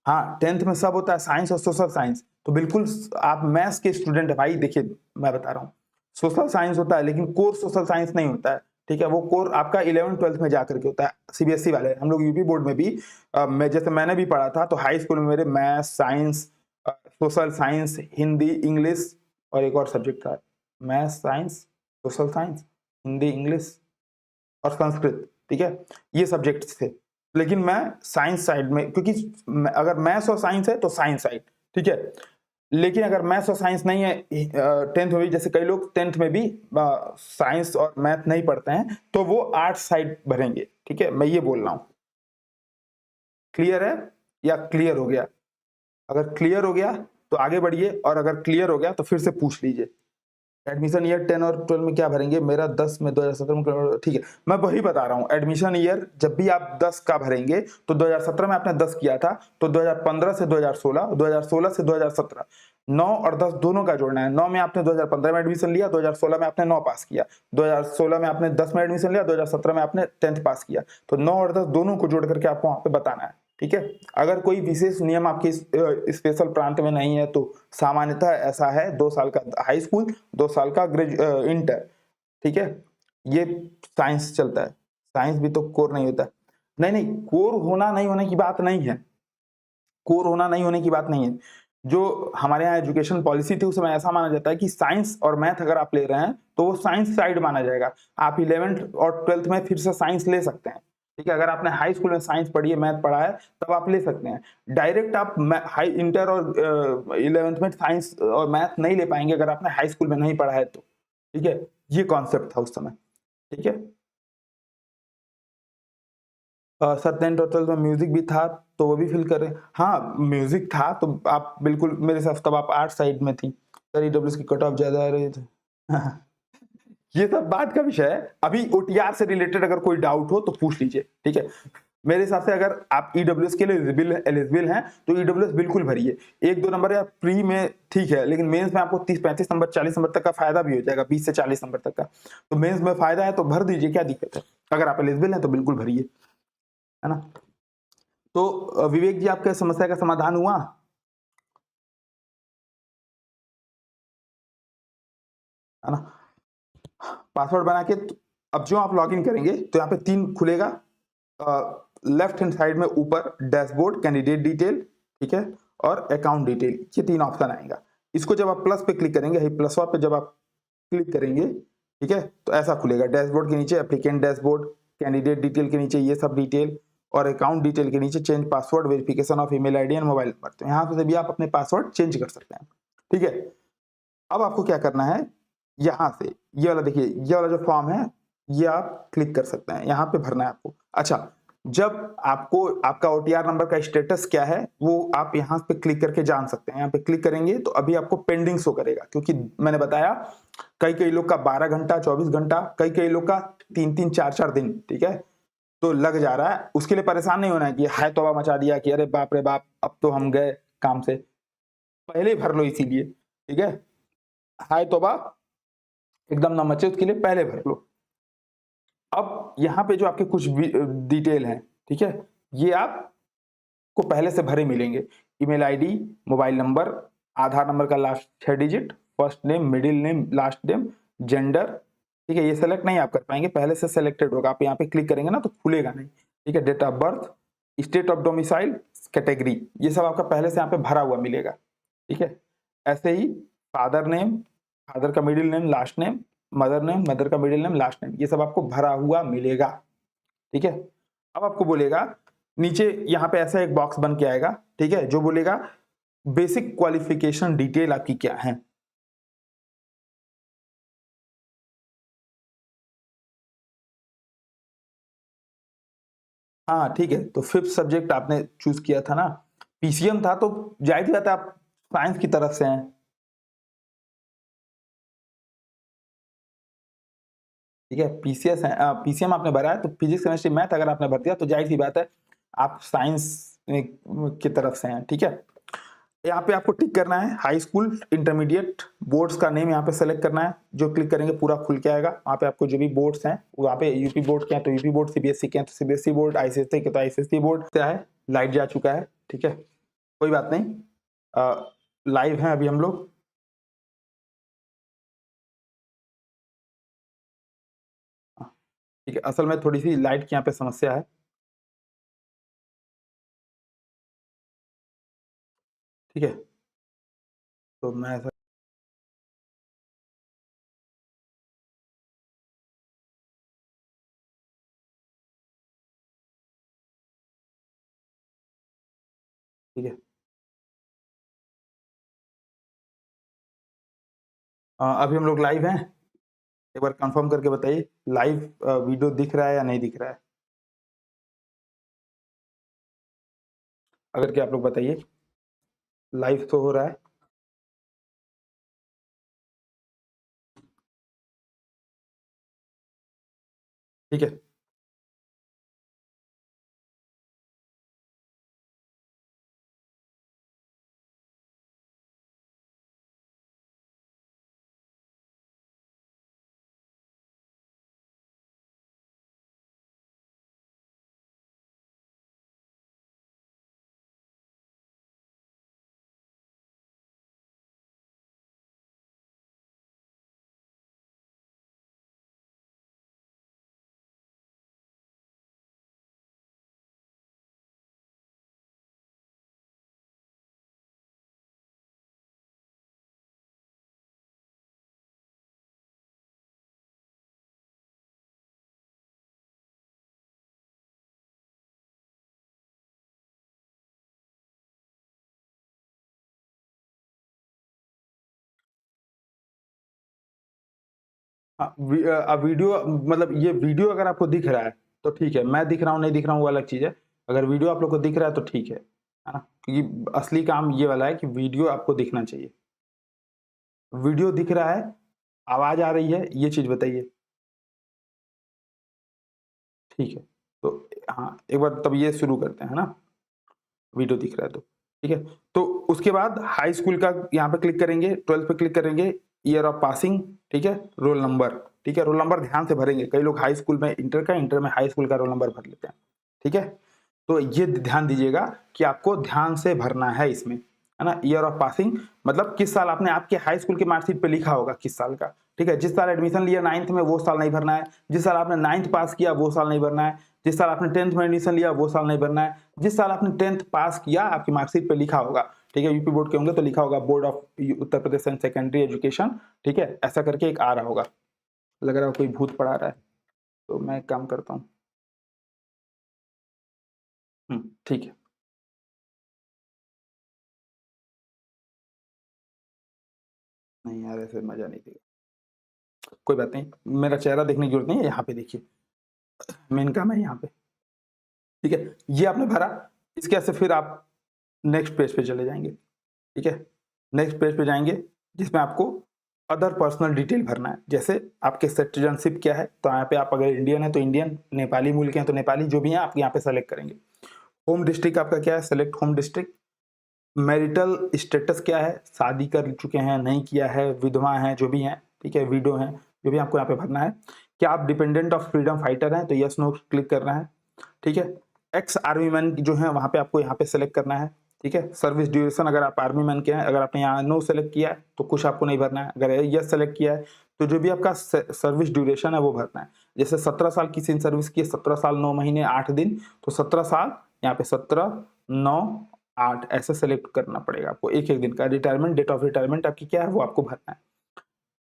हाँ, 10th में सब होता है, साइंस और सोशल साइंस, तो बिल्कुल आप मैथ्स के स्टूडेंट है भाई। देखिए मैं बता रहा हूँ, सोशल साइंस होता है लेकिन कोर सोशल साइंस नहीं होता है, ठीक है। वो कोर आपका 11th-12th में जाकर के होता है, सीबीएसई वाले। हम लोग यूपी बोर्ड में भी मैंने भी पढ़ा था, तो हाई स्कूल में मेरे maths, science, social science, Hindi, English और एक और सब्जेक्ट था, maths, science, social science, Hindi, English और संस्कृत, ठीक है, ये सब्जेक्ट थे। लेकिन मैं साइंस साइड में, क्योंकि अगर मैथ्स और साइंस है तो साइंस साइड, ठीक है। लेकिन अगर मैथ्स और साइंस नहीं है 10th में भी, जैसे कई लोग 10th में भी साइंस और मैथ नहीं पढ़ते हैं तो वो आर्ट साइड भरेंगे, ठीक है, मैं ये बोल रहा हूँ। क्लियर है या क्लियर हो गया? अगर क्लियर हो गया तो आगे बढ़िए, और अगर क्लियर हो गया तो फिर से पूछ लीजिए। एडमिशन ईयर 10 और 12 में क्या भरेंगे? मेरा 10 में 2017 में, ठीक है, मैं वही बता रहा हूँ। एडमिशन ईयर जब भी आप 10 का भरेंगे तो 2017 में आपने 10 किया था, तो 2015 से 2016, 2016 से 2017, 9 और 10 दोनों का जोड़ना है। 9 में आपने 2015 में एडमिशन लिया, 2016 में आपने 9 पास किया, 2016 में आपने 10 में एडमिशन लिया, 2017 में आपने 10th पास किया, तो 9 और 10 दोनों को जोड़ करके आपको वहां पे बताना है, ठीक है। अगर कोई विशेष नियम आपके स्पेशल प्रांत में नहीं है तो सामान्यतः ऐसा है, 2 साल का हाई स्कूल, 2 साल का इंटर, ठीक है। ये साइंस चलता है, साइंस भी तो कोर नहीं होता। नहीं नहीं, कोर होना नहीं होने की बात नहीं है, कोर होना नहीं होने की बात नहीं है। जो हमारे यहाँ एजुकेशन पॉलिसी थी उसमें ऐसा माना जाता है कि साइंस और मैथ अगर आप ले रहे हैं तो वो साइंस साइड माना जाएगा। आप 11th और 12th में फिर से साइंस ले सकते हैं, ठीक है। अगर आपने हाई स्कूल में साइंस पढ़ी है, मैथ पढ़ा है, तब आप ले सकते हैं। डायरेक्ट आप हाई इंटर और 11th में साइंस और मैथ नहीं ले पाएंगे अगर आपने हाई स्कूल में नहीं पढ़ा है तो, ठीक है। ये कॉन्सेप्ट था उस समय, ठीक है। सर 10th और 12th में म्यूजिक भी था तो वो भी फिल कर रहे हैं। हाँ, म्यूजिक था तो आप बिल्कुल मेरे साथ, तब आप आर्ट साइड में थी। सर ईडब्ल्यूएस की कट ऑफ ज्यादा आ रही थी। ये सब बात का विषय है। अभी ओटीआर से रिलेटेड अगर कोई डाउट हो तो पूछ लीजिए, ठीक है। मेरे हिसाब से अगर आप ईडब्ल्यूएस के लिए एलिजिबल हैं तो ईडब्ल्यूएस बिल्कुल भरिए। 1-2 नंबर या प्री में ठीक है, लेकिन मेंस में आपको 30-35 नंबर, 40 नंबर तक का फायदा भी हो जाएगा, 20 से 40 नंबर तक का। तो मेंस में फायदा है तो भर दीजिए, क्या दिक्कत है। अगर आप एलिजिबल हैं तो बिल्कुल भरिए, है ना। तो विवेक जी, आपके समस्या का समाधान हुआ? है ना। पासवर्ड बना के अब जो आप लॉगिन करेंगे तो यहाँ पे 3 खुलेगा, लेफ्ट हैंड साइड में ऊपर डैशबोर्ड, कैंडिडेट डिटेल, ठीक है, और अकाउंट डिटेल, ये 3 ऑप्शन आएगा। इसको जब आप प्लस पे क्लिक करेंगे, प्लस पे जब आप क्लिक करेंगे, ठीक है, तो ऐसा खुलेगा। डैशबोर्ड के नीचे एप्लीकेंट डैशबोर्ड, कैंडिडेट डिटेल के नीचे ये सब डिटेल, और अकाउंट डिटेल के नीचे change password, verification of email ID and mobile number. तो यहाँ से भी आप अपने पासवर्ड चेंज कर सकते हैं, ठीक है। अब आपको क्या करना है, यहाँ से ये वाला देखिए, ये वाला जो फॉर्म है ये आप क्लिक कर सकते हैं, यहाँ पे भरना है आपको। अच्छा, जब आपको आपका ओटीआर नंबर का स्टेटस क्या है वो आप यहाँ पे क्लिक करके जान सकते हैं। यहाँ पे क्लिक करेंगे तो अभी आपको पेंडिंग शो करेगा, क्योंकि मैंने बताया कई कई लोग का 12 घंटा, 24 घंटा, कई कई लोग का 3-3, 4-4 दिन, ठीक है, तो लग जा रहा है। उसके लिए परेशान नहीं होना है कि हाय तौबा मचा दिया कि अरे बाप रे बाप अब तो हम गए काम से। पहले ही भर लो इसीलिए, ठीक है। हाय तौबा एकदम ना मचे उसके लिए पहले भर लो। अब यहाँ पे जो आपके कुछ डिटेल हैं, ठीक है, ये आपको पहले से भरे मिलेंगे। ईमेल आईडी, मोबाइल नंबर, आधार नंबर का last 6 digit, first name, middle name, last name, gender, ठीक है, ये सेलेक्ट नहीं आप कर पाएंगे, पहले से सेलेक्टेड होगा। आप यहाँ पे क्लिक करेंगे ना तो खुलेगा नहीं, ठीक है। Date of birth, state of domicile, category, ये सब आपका पहले से यहाँ पे भरा हुआ मिलेगा, ठीक है। ऐसे ही फादर नेम, फादर का middle name, last name, mother name, mother का मिडिल नेम, लास्ट नेम, ये सब आपको भरा हुआ मिलेगा, ठीक है। अब आपको बोलेगा नीचे यहाँ पे ऐसा एक बॉक्स बन के आएगा, ठीक है, जो बोलेगा बेसिक क्वालिफिकेशन डिटेल आपकी क्या है। हाँ ठीक है, तो 5th सब्जेक्ट आपने चूज किया था ना, पीसीएम था, तो जाहिर सी बात है आप साइंस की तरफ से हैं, ठीक है। पीसीएस है, पीसीएम आपने भरा है, तो फिजिक्स केमिस्ट्री मैथ अगर आपने भर दिया तो जाहिर सी बात है आप साइंस की तरफ से हैं, ठीक है। यहाँ पे आपको टिक करना है, हाई स्कूल, इंटरमीडिएट, बोर्ड्स का नेम यहाँ पे सेलेक्ट करना है, जो क्लिक करेंगे पूरा खुल के आएगा। वहाँ पे आपको जो भी बोर्ड्स हैं, वहाँ पे यूपी बोर्ड के हैं तो यूपी बोर्ड, सीबीएसई के हैं तो सीबीएसई बोर्ड, आईसीएसई के तो आईसीएसई बोर्ड से है। लाइट जा चुका है, ठीक है, कोई बात नहीं, लाइव है अभी हम लोग। ठीक है, असल में थोड़ी सी लाइट की यहाँ पे समस्या है, ठीक है, तो मैं ऐसा, ठीक है। अभी हम लोग लाइव हैं, एक बार कंफर्म करके बताइए, लाइव वीडियो दिख रहा है या नहीं दिख रहा है, अगर क्या आप लोग बताइए, लाइव तो हो रहा है। ठीक है, हाँ, वीडियो मतलब ये वीडियो अगर आपको दिख रहा है तो ठीक है, मैं दिख रहा हूँ नहीं दिख रहा हूँ वो अलग चीज है। अगर वीडियो आप लोग को दिख रहा है तो ठीक है ना, क्योंकि असली काम ये वाला है कि वीडियो आपको दिखना चाहिए। वीडियो दिख रहा है, आवाज आ रही है, ये चीज बताइए, ठीक है। तो हाँ, एक बार तब ये शुरू करते हैं ना, वीडियो दिख रहा है तो ठीक है। तो उसके बाद हाई स्कूल का यहाँ पे क्लिक करेंगे, 12th पे क्लिक करेंगे, ईयर ऑफ पासिंग, ठीक है, रोल नंबर, ठीक है, रोल नंबर ध्यान से भरेंगे, कई लोग हाई स्कूल में इंटर का, इंटर में हाई स्कूल का रोल नंबर भर लेते हैं, ठीक है। तो ये ध्यान दीजिएगा कि आपको ध्यान से भरना है इसमें, है ना। ईयर ऑफ पासिंग मतलब किस साल आपने, आपके हाई स्कूल की मार्कशीट पे लिखा होगा किस साल का, ठीक है। जिस साल एडमिशन लिया 9th में वो साल नहीं भरना है, जिस साल आपने 9th पास किया वो साल नहीं भरना है, जिस साल आपने 10th में एडमिशन लिया वो साल नहीं भरना है, जिस साल आपने 10th पास किया आपकी मार्कशीट पे लिखा होगा, ठीक है। यूपी बोर्ड के होंगे तो लिखा होगा board of Uttar Pradesh and secondary education, ठीक है, ऐसा करके एक आ रहा होगा। लग रहा है कोई भूत पढ़ा रहा है, तो मैं एक काम करता हूँ, ठीक है। नहीं यार, ऐसे मजा नहीं देगा, कोई बात नहीं, मेरा चेहरा देखने की जरूरत नहीं है, यहाँ पे देखिए, मेन काम है यहाँ पे, ठीक है। ये आपने भरा, इसके बाद से फिर आप नेक्स्ट पेज पे चले जाएंगे, ठीक है। नेक्स्ट पेज पे जाएंगे जिसमें आपको अदर पर्सनल डिटेल भरना है, जैसे आपके सिटीजनशिप क्या है, तो यहाँ पे आप अगर इंडियन है तो इंडियन, नेपाली मूल के हैं तो नेपाली, जो भी है आप यहाँ पे सेलेक्ट करेंगे। होम डिस्ट्रिक्ट आपका क्या है, select home district. Marital status क्या है, शादी कर चुके हैं, नहीं किया है, विधवा हैं, जो भी हैं, ठीक है, विडो हैं, जो भी आपको यहाँ पे भरना है। क्या आप डिपेंडेंट ऑफ फ्रीडम फाइटर हैं, तो यस नो क्लिक करना है, ठीक है। एक्स आर्मी मैन जो है वहाँ पे आपको यहाँ पे सेलेक्ट करना है, ठीक है। सर्विस ड्यूरेशन अगर आप आर्मी मैन के हैं, अगर आपने यहाँ नो सेलेक्ट किया है तो कुछ आपको नहीं भरना है। अगर यस सेलेक्ट किया है तो जो भी आपका सर्विस ड्यूरेशन है वो भरना है। जैसे 17 साल किसी ने सर्विस की है, 17 साल 9 महीने 8 दिन, तो 17 साल यहाँ पे 17 9 8 ऐसे सेलेक्ट करना पड़ेगा आपको, एक दिन का। रिटायरमेंट, डेट ऑफ रिटायरमेंट आपकी क्या है वो आपको भरना है।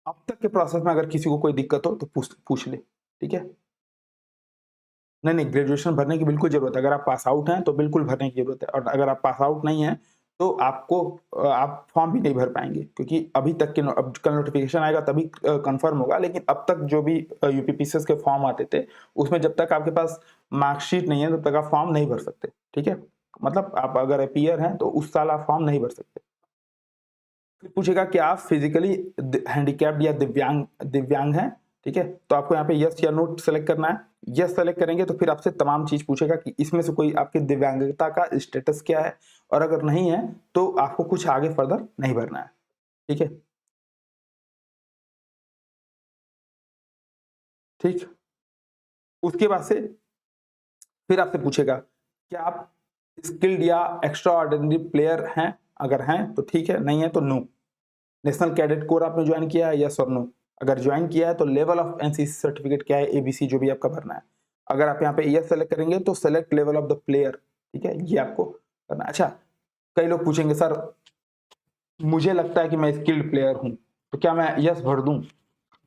अब तक के प्रोसेस में अगर किसी को कोई दिक्कत हो तो पूछ ले, ठीक है। नहीं, ग्रेजुएशन भरने की बिल्कुल ज़रूरत है। अगर आप पास आउट हैं तो बिल्कुल भरने की ज़रूरत है, और अगर आप पास आउट नहीं हैं तो आपको आप फॉर्म भी नहीं भर पाएँगे, क्योंकि अभी तक के अब कल नोटिफिकेशन आएगा तभी कन्फर्म होगा। लेकिन अब तक जो भी यूपीपीसीएस के फॉर्म आते थे, उसमें जब तक आपके पास मार्कशीट नहीं है तब तक आप फॉर्म नहीं भर सकते, ठीक है। मतलब आप अगर अपीयर हैं तो उस साल आप फॉर्म नहीं भर सकते। फिर पूछेगा कि आप फिजिकली हैंडीकैप्ड या दिव्यांग हैं, ठीक है। तो आपको यहाँ पे यस या नो सेलेक्ट करना है। यस सेलेक्ट करेंगे तो फिर आपसे तमाम चीज पूछेगा कि इसमें से कोई आपकी दिव्यांगता का स्टेटस क्या है, और अगर नहीं है तो आपको कुछ आगे फर्दर नहीं भरना है, ठीक है। ठीक, उसके बाद से फिर आपसे पूछेगा क्या आप स्किल्ड या एक्स्ट्रा ऑर्डिनरी प्लेयर हैं, अगर हैं तो ठीक है, नहीं है तो नो। नेशनल कैडेट कोर आपने ज्वाइन किया है, यस और नो। अगर ज्वाइन किया है तो लेवल ऑफ एनसीसी सर्टिफिकेट क्या है, एबीसी जो भी आपका भरना है। अगर आप यहाँ पे यस सेलेक्ट करेंगे तो select level of the player, ठीक है, ये आपको करना है। अच्छा, कई लोग पूछेंगे सर मुझे लगता है कि मैं स्किल्ड प्लेयर हूँ, तो क्या मैं यस भर दूं?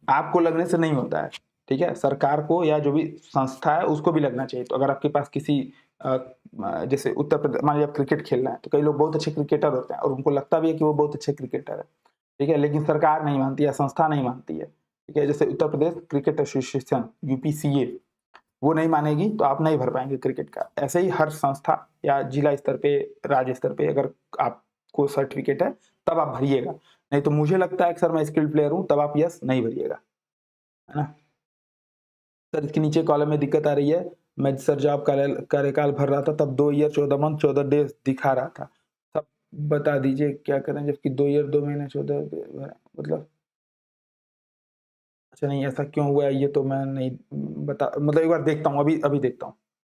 आपको लगने से नहीं होता है, ठीक है। सरकार को या जो भी संस्था है उसको भी लगना चाहिए। तो अगर आपके पास किसी जैसे उत्तर प्रदेश, मान लीजिए आप क्रिकेट खेलना है, तो कई लोग बहुत अच्छे क्रिकेटर होते हैं और उनको लगता भी है कि वो बहुत अच्छे क्रिकेटर है, ठीक है, लेकिन सरकार नहीं मानती है, संस्था नहीं मानती है, ठीक है। जैसे Uttar Pradesh cricket association UPCA, वो नहीं मानेगी तो आप नहीं भर पाएंगे क्रिकेट का। ऐसे ही हर संस्था या जिला स्तर पे, राज्य स्तर पे अगर आपको सर्टिफिकेट है तब आप भरिएगा। नहीं तो मुझे लगता है कि सर मैं स्किल्ड प्लेयर हूँ, तब आप यस नहीं भरिएगा, है ना। सर इसके नीचे कॉलम में दिक्कत आ रही है, मैं सर जॉब कार्यकाल भर रहा था तब 2 ईयर 14 मंथ 14 डेज दिखा रहा था, सब बता दीजिए क्या करें, जबकि 2 ईयर 2 महीने 14 मतलब। अच्छा नहीं, ऐसा क्यों हुआ है ये तो मैं नहीं बता, मतलब एक बार देखता हूँ, अभी अभी देखता हूँ।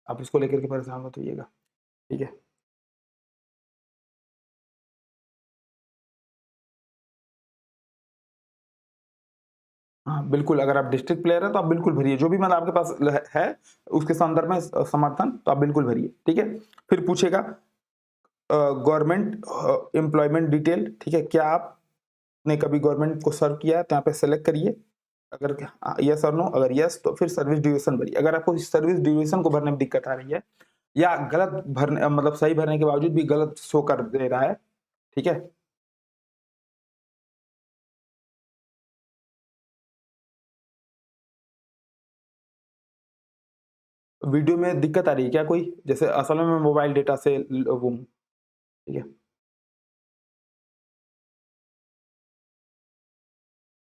आप इसको लेकर के परेशान मत होइएगा, ठीक है। हाँ, बिल्कुल, अगर आप डिस्ट्रिक्ट प्लेयर हैं तो आप बिल्कुल भरिए, जो भी मतलब आपके पास है उसके संदर्भ में समर्थन, तो आप बिल्कुल भरिए, ठीक है। फिर पूछेगा गवर्नमेंट एम्प्लॉयमेंट डिटेल, ठीक है, क्या आपने कभी गवर्नमेंट को सर्व किया है, तो यहाँ पे सेलेक्ट करिए। अगर यस और नो, अगर यस तो फिर सर्विस ड्यूरेशन भरिए। अगर आपको सर्विस ड्यूरेशन को भरने में दिक्कत आ रही है या गलत भरने, मतलब सही भरने के बावजूद भी गलत शो कर दे रहा है, ठीक है। वीडियो में दिक्कत आ रही है क्या कोई? जैसे असल में मैं मोबाइल डेटा से वो हूँ, ठीक है।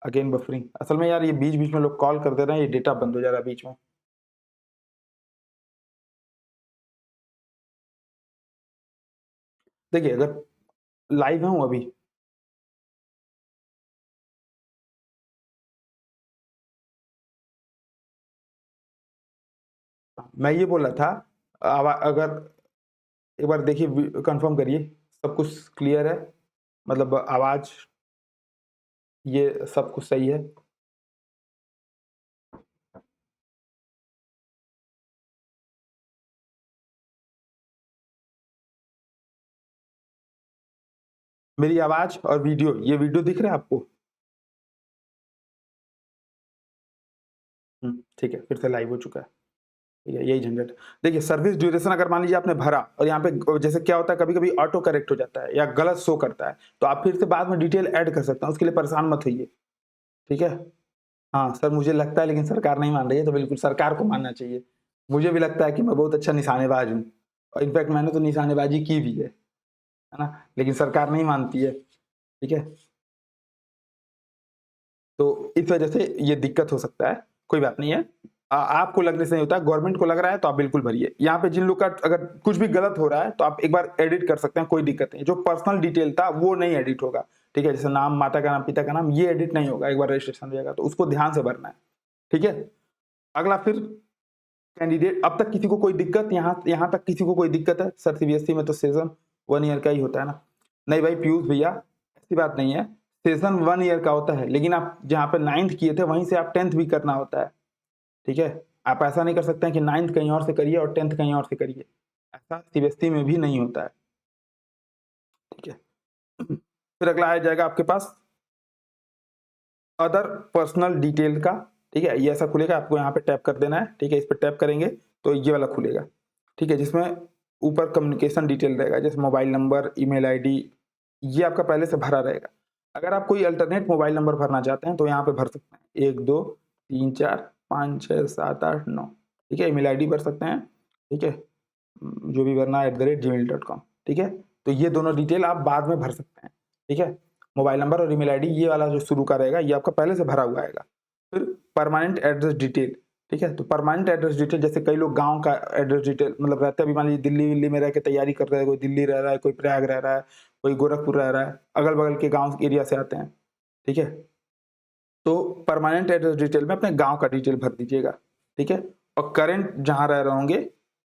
अगेन बफरिंग, असल में यार ये बीच-बीच में लोग कॉल कर दे रहे हैं, ये डेटा बंद हो जा रहा है बीच में। देखिए अगर लाइव हूँ अभी, मैं ये बोल रहा था, अगर एक बार देखिए कंफर्म करिए सब कुछ क्लियर है, मतलब आवाज़ ये सब कुछ सही है। मेरी आवाज़ और वीडियो, ये वीडियो दिख रहा है आपको? ठीक है, फिर से लाइव हो चुका है। ठीक है, यही झंझट। देखिए सर्विस ड्यूरेशन अगर मान लीजिए आपने भरा और यहाँ पे जैसे क्या होता है कभी-कभी ऑटो करेक्ट हो जाता है या गलत शो करता है, तो आप फिर से बाद में डिटेल ऐड कर सकते हैं, उसके लिए परेशान मत होइए, ठीक है? हाँ, सर मुझे लगता है लेकिन सरकार नहीं मान रही है, तो बिल्कुल सरकार को मानना चाहिए। मुझे भी लगता है कि मैं बहुत अच्छा निशानेबाज हूँ और इनफैक्ट मैंने तो निशानेबाजी की भी है ना? लेकिन सरकार नहीं मानती है, ठीक है? तो इस वजह से ये दिक्कत हो सकता है, कोई बात नहीं है। आपको लगने से नहीं होता, गवर्नमेंट को लग रहा है तो आप बिल्कुल भरिए। यहाँ पे जिन लोग का अगर कुछ भी गलत हो रहा है तो आप एक बार एडिट कर सकते हैं, कोई दिक्कत नहीं। जो पर्सनल डिटेल था वो नहीं एडिट होगा, ठीक है, जैसे नाम, माता का नाम, पिता का नाम, ये एडिट नहीं होगा एक बार रजिस्ट्रेशन हो जाएगा तो उसको ध्यान से भरना है, ठीक है। अगला फिर कैंडिडेट, अब तक किसी को कोई दिक्कत, यहाँ तक किसी को कोई दिक्कत है? सर सीबीएसई में तो सेशन 1 ईयर का ही होता है ना। नहीं भाई पीयूष भैया, ऐसी बात नहीं है, सेशन 1 ईयर का होता है, लेकिन आप जहाँ पे 9th किए थे वहीं से आप 10th भी करना होता है, ठीक है। आप ऐसा नहीं कर सकते हैं कि 9th कहीं और से करिए और 10th कहीं और से करिए, ऐसा सीबीएसई में भी नहीं होता है, ठीक है। फिर अगला आ जाएगा आपके पास अदर पर्सनल डिटेल का, ठीक है, ये ऐसा खुलेगा, आपको यहाँ पे टैप कर देना है, ठीक है, इस पर टैप करेंगे तो ये वाला खुलेगा, ठीक है, जिसमें ऊपर कम्युनिकेशन डिटेल रहेगा, जैसे मोबाइल नंबर, ईमेल आईडी, ये आपका पहले से भरा रहेगा। अगर आप कोई अल्टरनेट मोबाइल नंबर भरना चाहते हैं तो यहाँ पे भर सकते हैं 1 2 3 4 5 6 7 8 9, ठीक है। ईमेल आईडी भर सकते हैं, ठीक है, जो भी भरना है @gmail.com, ठीक है। तो ये दोनों डिटेल आप बाद में भर सकते हैं, ठीक है। मोबाइल नंबर और ईमेल आईडी ये वाला जो शुरू का रहेगा ये आपका पहले से भरा हुआ आएगा। फिर परमानेंट एड्रेस डिटेल, ठीक है, तो परमानेंट एड्रेस डिटेल, जैसे कई लोग गांव का एड्रेस डिटेल मतलब रहते हैं, अभी मान लीजिए दिल्ली में रह के तैयारी कर रहे हैं, कोई दिल्ली रह रहा है, कोई प्रयाग रह रहा है, कोई गोरखपुर रह रहा है, अगल बगल के गाँव एरिया से आते हैं, ठीक है। तो परमानेंट एड्रेस डिटेल में अपने गांव का डिटेल भर दीजिएगा, ठीक है। और करंट जहां रह रहे होंगे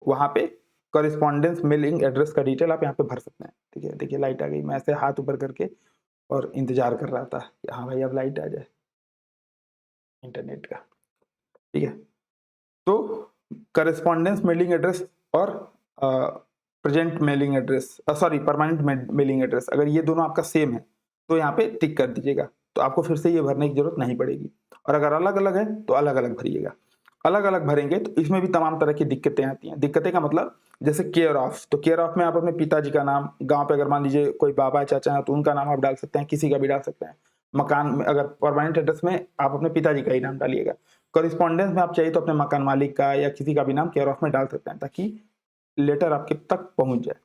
वहां पे कॉरेस्पॉन्डेंस मेलिंग एड्रेस का डिटेल आप यहाँ पे भर सकते हैं, ठीक है। देखिए लाइट आ गई, मैं ऐसे हाथ ऊपर करके और इंतजार कर रहा था कि हाँ भाई अब लाइट आ जाए इंटरनेट का, ठीक है। तो करेस्पॉन्डेंस मेलिंग एड्रेस और present mailing address, sorry permanent mailing address, अगर ये दोनों आपका सेम है तो यहाँ पे टिक कर दीजिएगा, तो आपको फिर से ये भरने की जरूरत नहीं पड़ेगी। और अगर अलग अलग है तो अलग अलग भरिएगा। अलग अलग भरेंगे तो इसमें भी तमाम तरह की दिक्कतें आती हैं। दिक्कतें का मतलब जैसे केयर ऑफ, तो केयर ऑफ में आप अपने पिताजी का नाम, गांव पे अगर मान लीजिए कोई बाबा चाचा है तो उनका नाम आप डाल सकते हैं, किसी का भी डाल सकते हैं। मकान में अगर परमानेंट एड्रेस में आप अपने पिताजी का ही नाम डालिएगा। कॉरेस्पॉन्डेंस में आप चाहिए तो अपने मकान मालिक का या किसी का भी नाम केयर ऑफ में डाल सकते हैं ताकि लेटर आपके तक पहुंच जाए,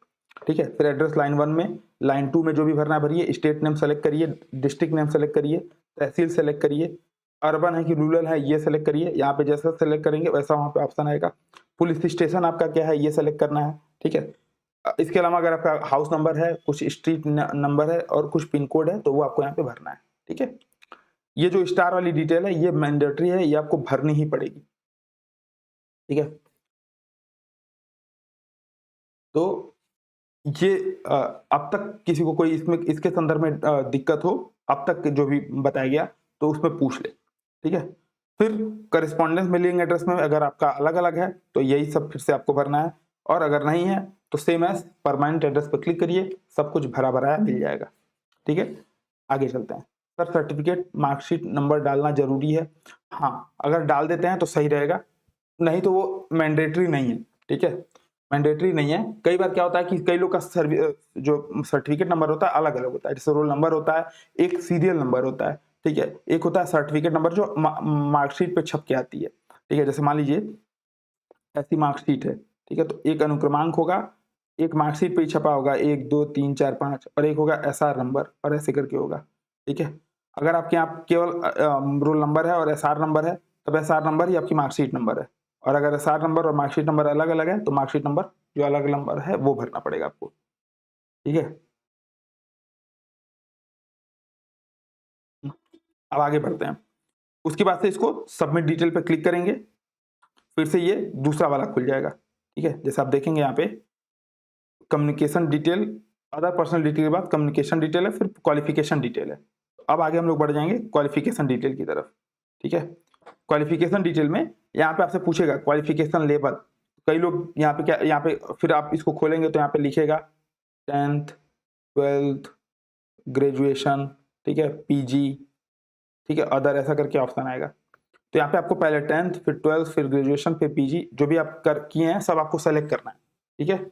ठीक है। फिर एड्रेस लाइन 1 में, लाइन 2 में जो भी भरना है भरिए। स्टेट नेम सेलेक्ट करिए, डिस्ट्रिक्ट नेम सेलेक्ट करिए, तहसील सेलेक्ट करिए, अर्बन है कि रूरल है ये सेलेक्ट करिए। यहाँ पे जैसा सेलेक्ट करेंगे वैसा वहाँ पे ऑप्शन आएगा। पुलिस स्टेशन आपका क्या है ये सेलेक्ट करना है, ठीक है। इसके अलावा अगर आपका हाउस नंबर है, कुछ स्ट्रीट नंबर है और कुछ पिन कोड है तो वो आपको यहाँ पे भरना है, ठीक है। ये जो स्टार वाली डिटेल है ये मैंडेटरी है, ये आपको भरनी ही पड़ेगी, ठीक है। तो ये अब तक किसी को कोई इसमें इसके संदर्भ में दिक्कत हो, अब तक जो भी बताया गया तो उसमें पूछ ले, ठीक है। फिर करेस्पॉन्डेंस मेलिंग एड्रेस में अगर आपका अलग अलग है तो यही सब फिर से आपको भरना है, और अगर नहीं है तो सेम एज परमानेंट एड्रेस पर क्लिक करिए, सब कुछ भरा भरा मिल जाएगा, ठीक है। आगे चलते हैं। सर सर्टिफिकेट मार्कशीट नंबर डालना जरूरी है? हाँ, अगर डाल देते हैं तो सही रहेगा, नहीं तो वो मैंडेटरी नहीं है, ठीक है। मैंडेटरी नहीं है। कई बार क्या होता है कि कई लोग का जो सर्टिफिकेट नंबर होता है अलग अलग होता है, जैसे रोल नंबर होता है, एक सीरियल नंबर होता है, ठीक है, एक होता है सर्टिफिकेट नंबर जो मार्कशीट पे छप के आती है, ठीक है। जैसे मान लीजिए ऐसी मार्कशीट है, ठीक है, तो एक अनुक्रमांक होगा, एक मार्कशीट पे ही छपा होगा 1 2 3 4 5 और एक होगा एसआर नंबर और ऐसे करके होगा, ठीक है। अगर आपके यहाँ केवल रोल नंबर है और एसआर नंबर है तब एसआर नंबर ही आपकी मार्कशीट नंबर है, और अगर एसआर नंबर और मार्कशीट नंबर अलग अलग है तो मार्कशीट नंबर जो अलग नंबर है वो भरना पड़ेगा आपको, ठीक है। अब आगे बढ़ते हैं। उसके बाद से इसको सबमिट डिटेल पे क्लिक करेंगे, फिर से ये दूसरा वाला खुल जाएगा, ठीक है। जैसे आप देखेंगे यहाँ पे communication detail, other personal detail के बाद कम्युनिकेशन डिटेल है, फिर क्वालिफिकेशन डिटेल है। अब आगे हम लोग बढ़ जाएंगे क्वालिफिकेशन डिटेल की तरफ, ठीक है। क्वालिफिकेशन डिटेल में यहाँ पे आपसे पूछेगा क्वालिफिकेशन लेवल। कई लोग यहाँ पे क्या, यहाँ पे फिर आप इसको खोलेंगे तो यहाँ पे लिखेगा 10th 12th ग्रेजुएशन, ठीक है, पीजी, ठीक है, अदर ऐसा करके ऑप्शन आएगा। तो यहाँ पे आपको पहले 10th फिर 12th फिर ग्रेजुएशन फिर पीजी जो भी आप कर किए हैं सब आपको सेलेक्ट करना है, ठीक है।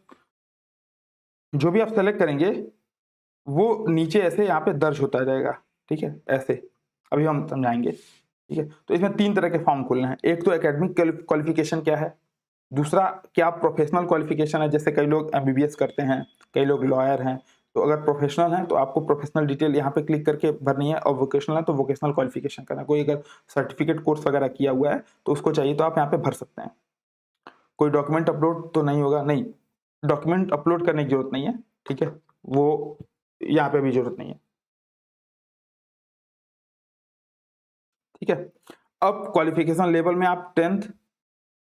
जो भी आप सेलेक्ट करेंगे वो नीचे ऐसे यहाँ पे दर्ज होता जाएगा, ठीक है, ऐसे अभी हम समझाएंगे, ठीक है। तो इसमें 3 तरह के फॉर्म खुलने हैं। एक तो एकेडमिक क्वालिफिकेशन क्या है, दूसरा क्या प्रोफेशनल क्वालिफिकेशन है, जैसे कई लोग एमबीबीएस करते हैं, कई लोग लॉयर हैं, तो अगर प्रोफेशनल है तो आपको प्रोफेशनल डिटेल यहाँ पे क्लिक करके भरनी है, और वोकेशनल है तो वोकेशनल क्वालिफिकेशन करना है। कोई अगर सर्टिफिकेट कोर्स वगैरह किया हुआ है तो उसको चाहिए तो आप यहाँ पे भर सकते हैं। कोई डॉक्यूमेंट अपलोड तो नहीं होगा, नहीं, डॉक्यूमेंट अपलोड करने की जरूरत नहीं है, ठीक है, वो यहाँ पे भी जरूरत नहीं है। ठीक है। अब क्वालिफिकेशन लेवल में आप 10th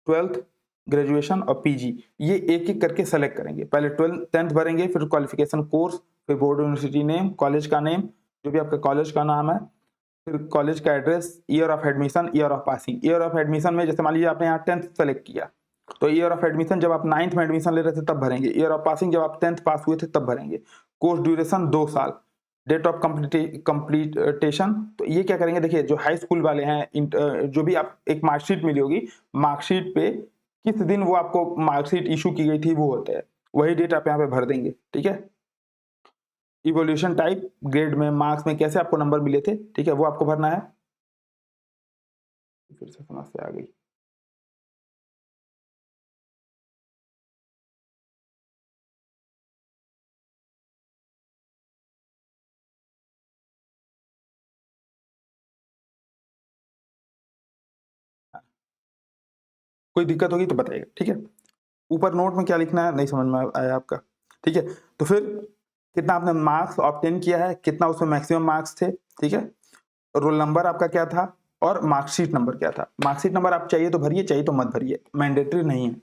12th ग्रेजुएशन और पीजी ये एक एक करके सेलेक्ट करेंगे। पहले 10th भरेंगे, फिर क्वालिफिकेशन कोर्स, फिर बोर्ड यूनिवर्सिटी नेम, कॉलेज का नेम, जो भी आपका कॉलेज का नाम है, फिर कॉलेज का address, year of admission, year of passing. Year of admission में जैसे मान लीजिए आपने यहाँ 10th सेलेक्ट किया, तो ईयर ऑफ एडमिशन जब आप 9th में एडमिशन ले रहे थे तब भरेंगे। ईयर ऑफ पासिंग जब आप 10th पास हुए थे तब भरेंगे। कोर्स ड्यूरेशन 2 साल। डेट ऑफ कंप्लीटेशन, तो ये क्या करेंगे, देखिए जो हाई स्कूल वाले हैं, जो भी आप एक मार्कशीट मिली होगी, मार्कशीट पे किस दिन वो आपको मार्कशीट इशू की गई थी वो होते हैं, वही डेट आप यहाँ पे भर देंगे। ठीक है। इवोल्यूशन टाइप, ग्रेड में, मार्क्स में कैसे आपको नंबर मिले थे, ठीक है, वो आपको भरना है। फिर से समस्या आ गई। कोई दिक्कत होगी तो बताइएगा, ठीक है। ऊपर नोट में क्या लिखना है नहीं समझ में आया आपका, ठीक है। तो फिर कितना आपने मार्क्स ऑब्टेन किया है, कितना उसमें मैक्सिमम मार्क्स थे, ठीक है। रोल नंबर आपका क्या था और मार्कशीट नंबर क्या था। मार्कशीट नंबर आप चाहिए तो भरिए, चाहिए तो मत भरिए, मैंडेटरी नहीं है,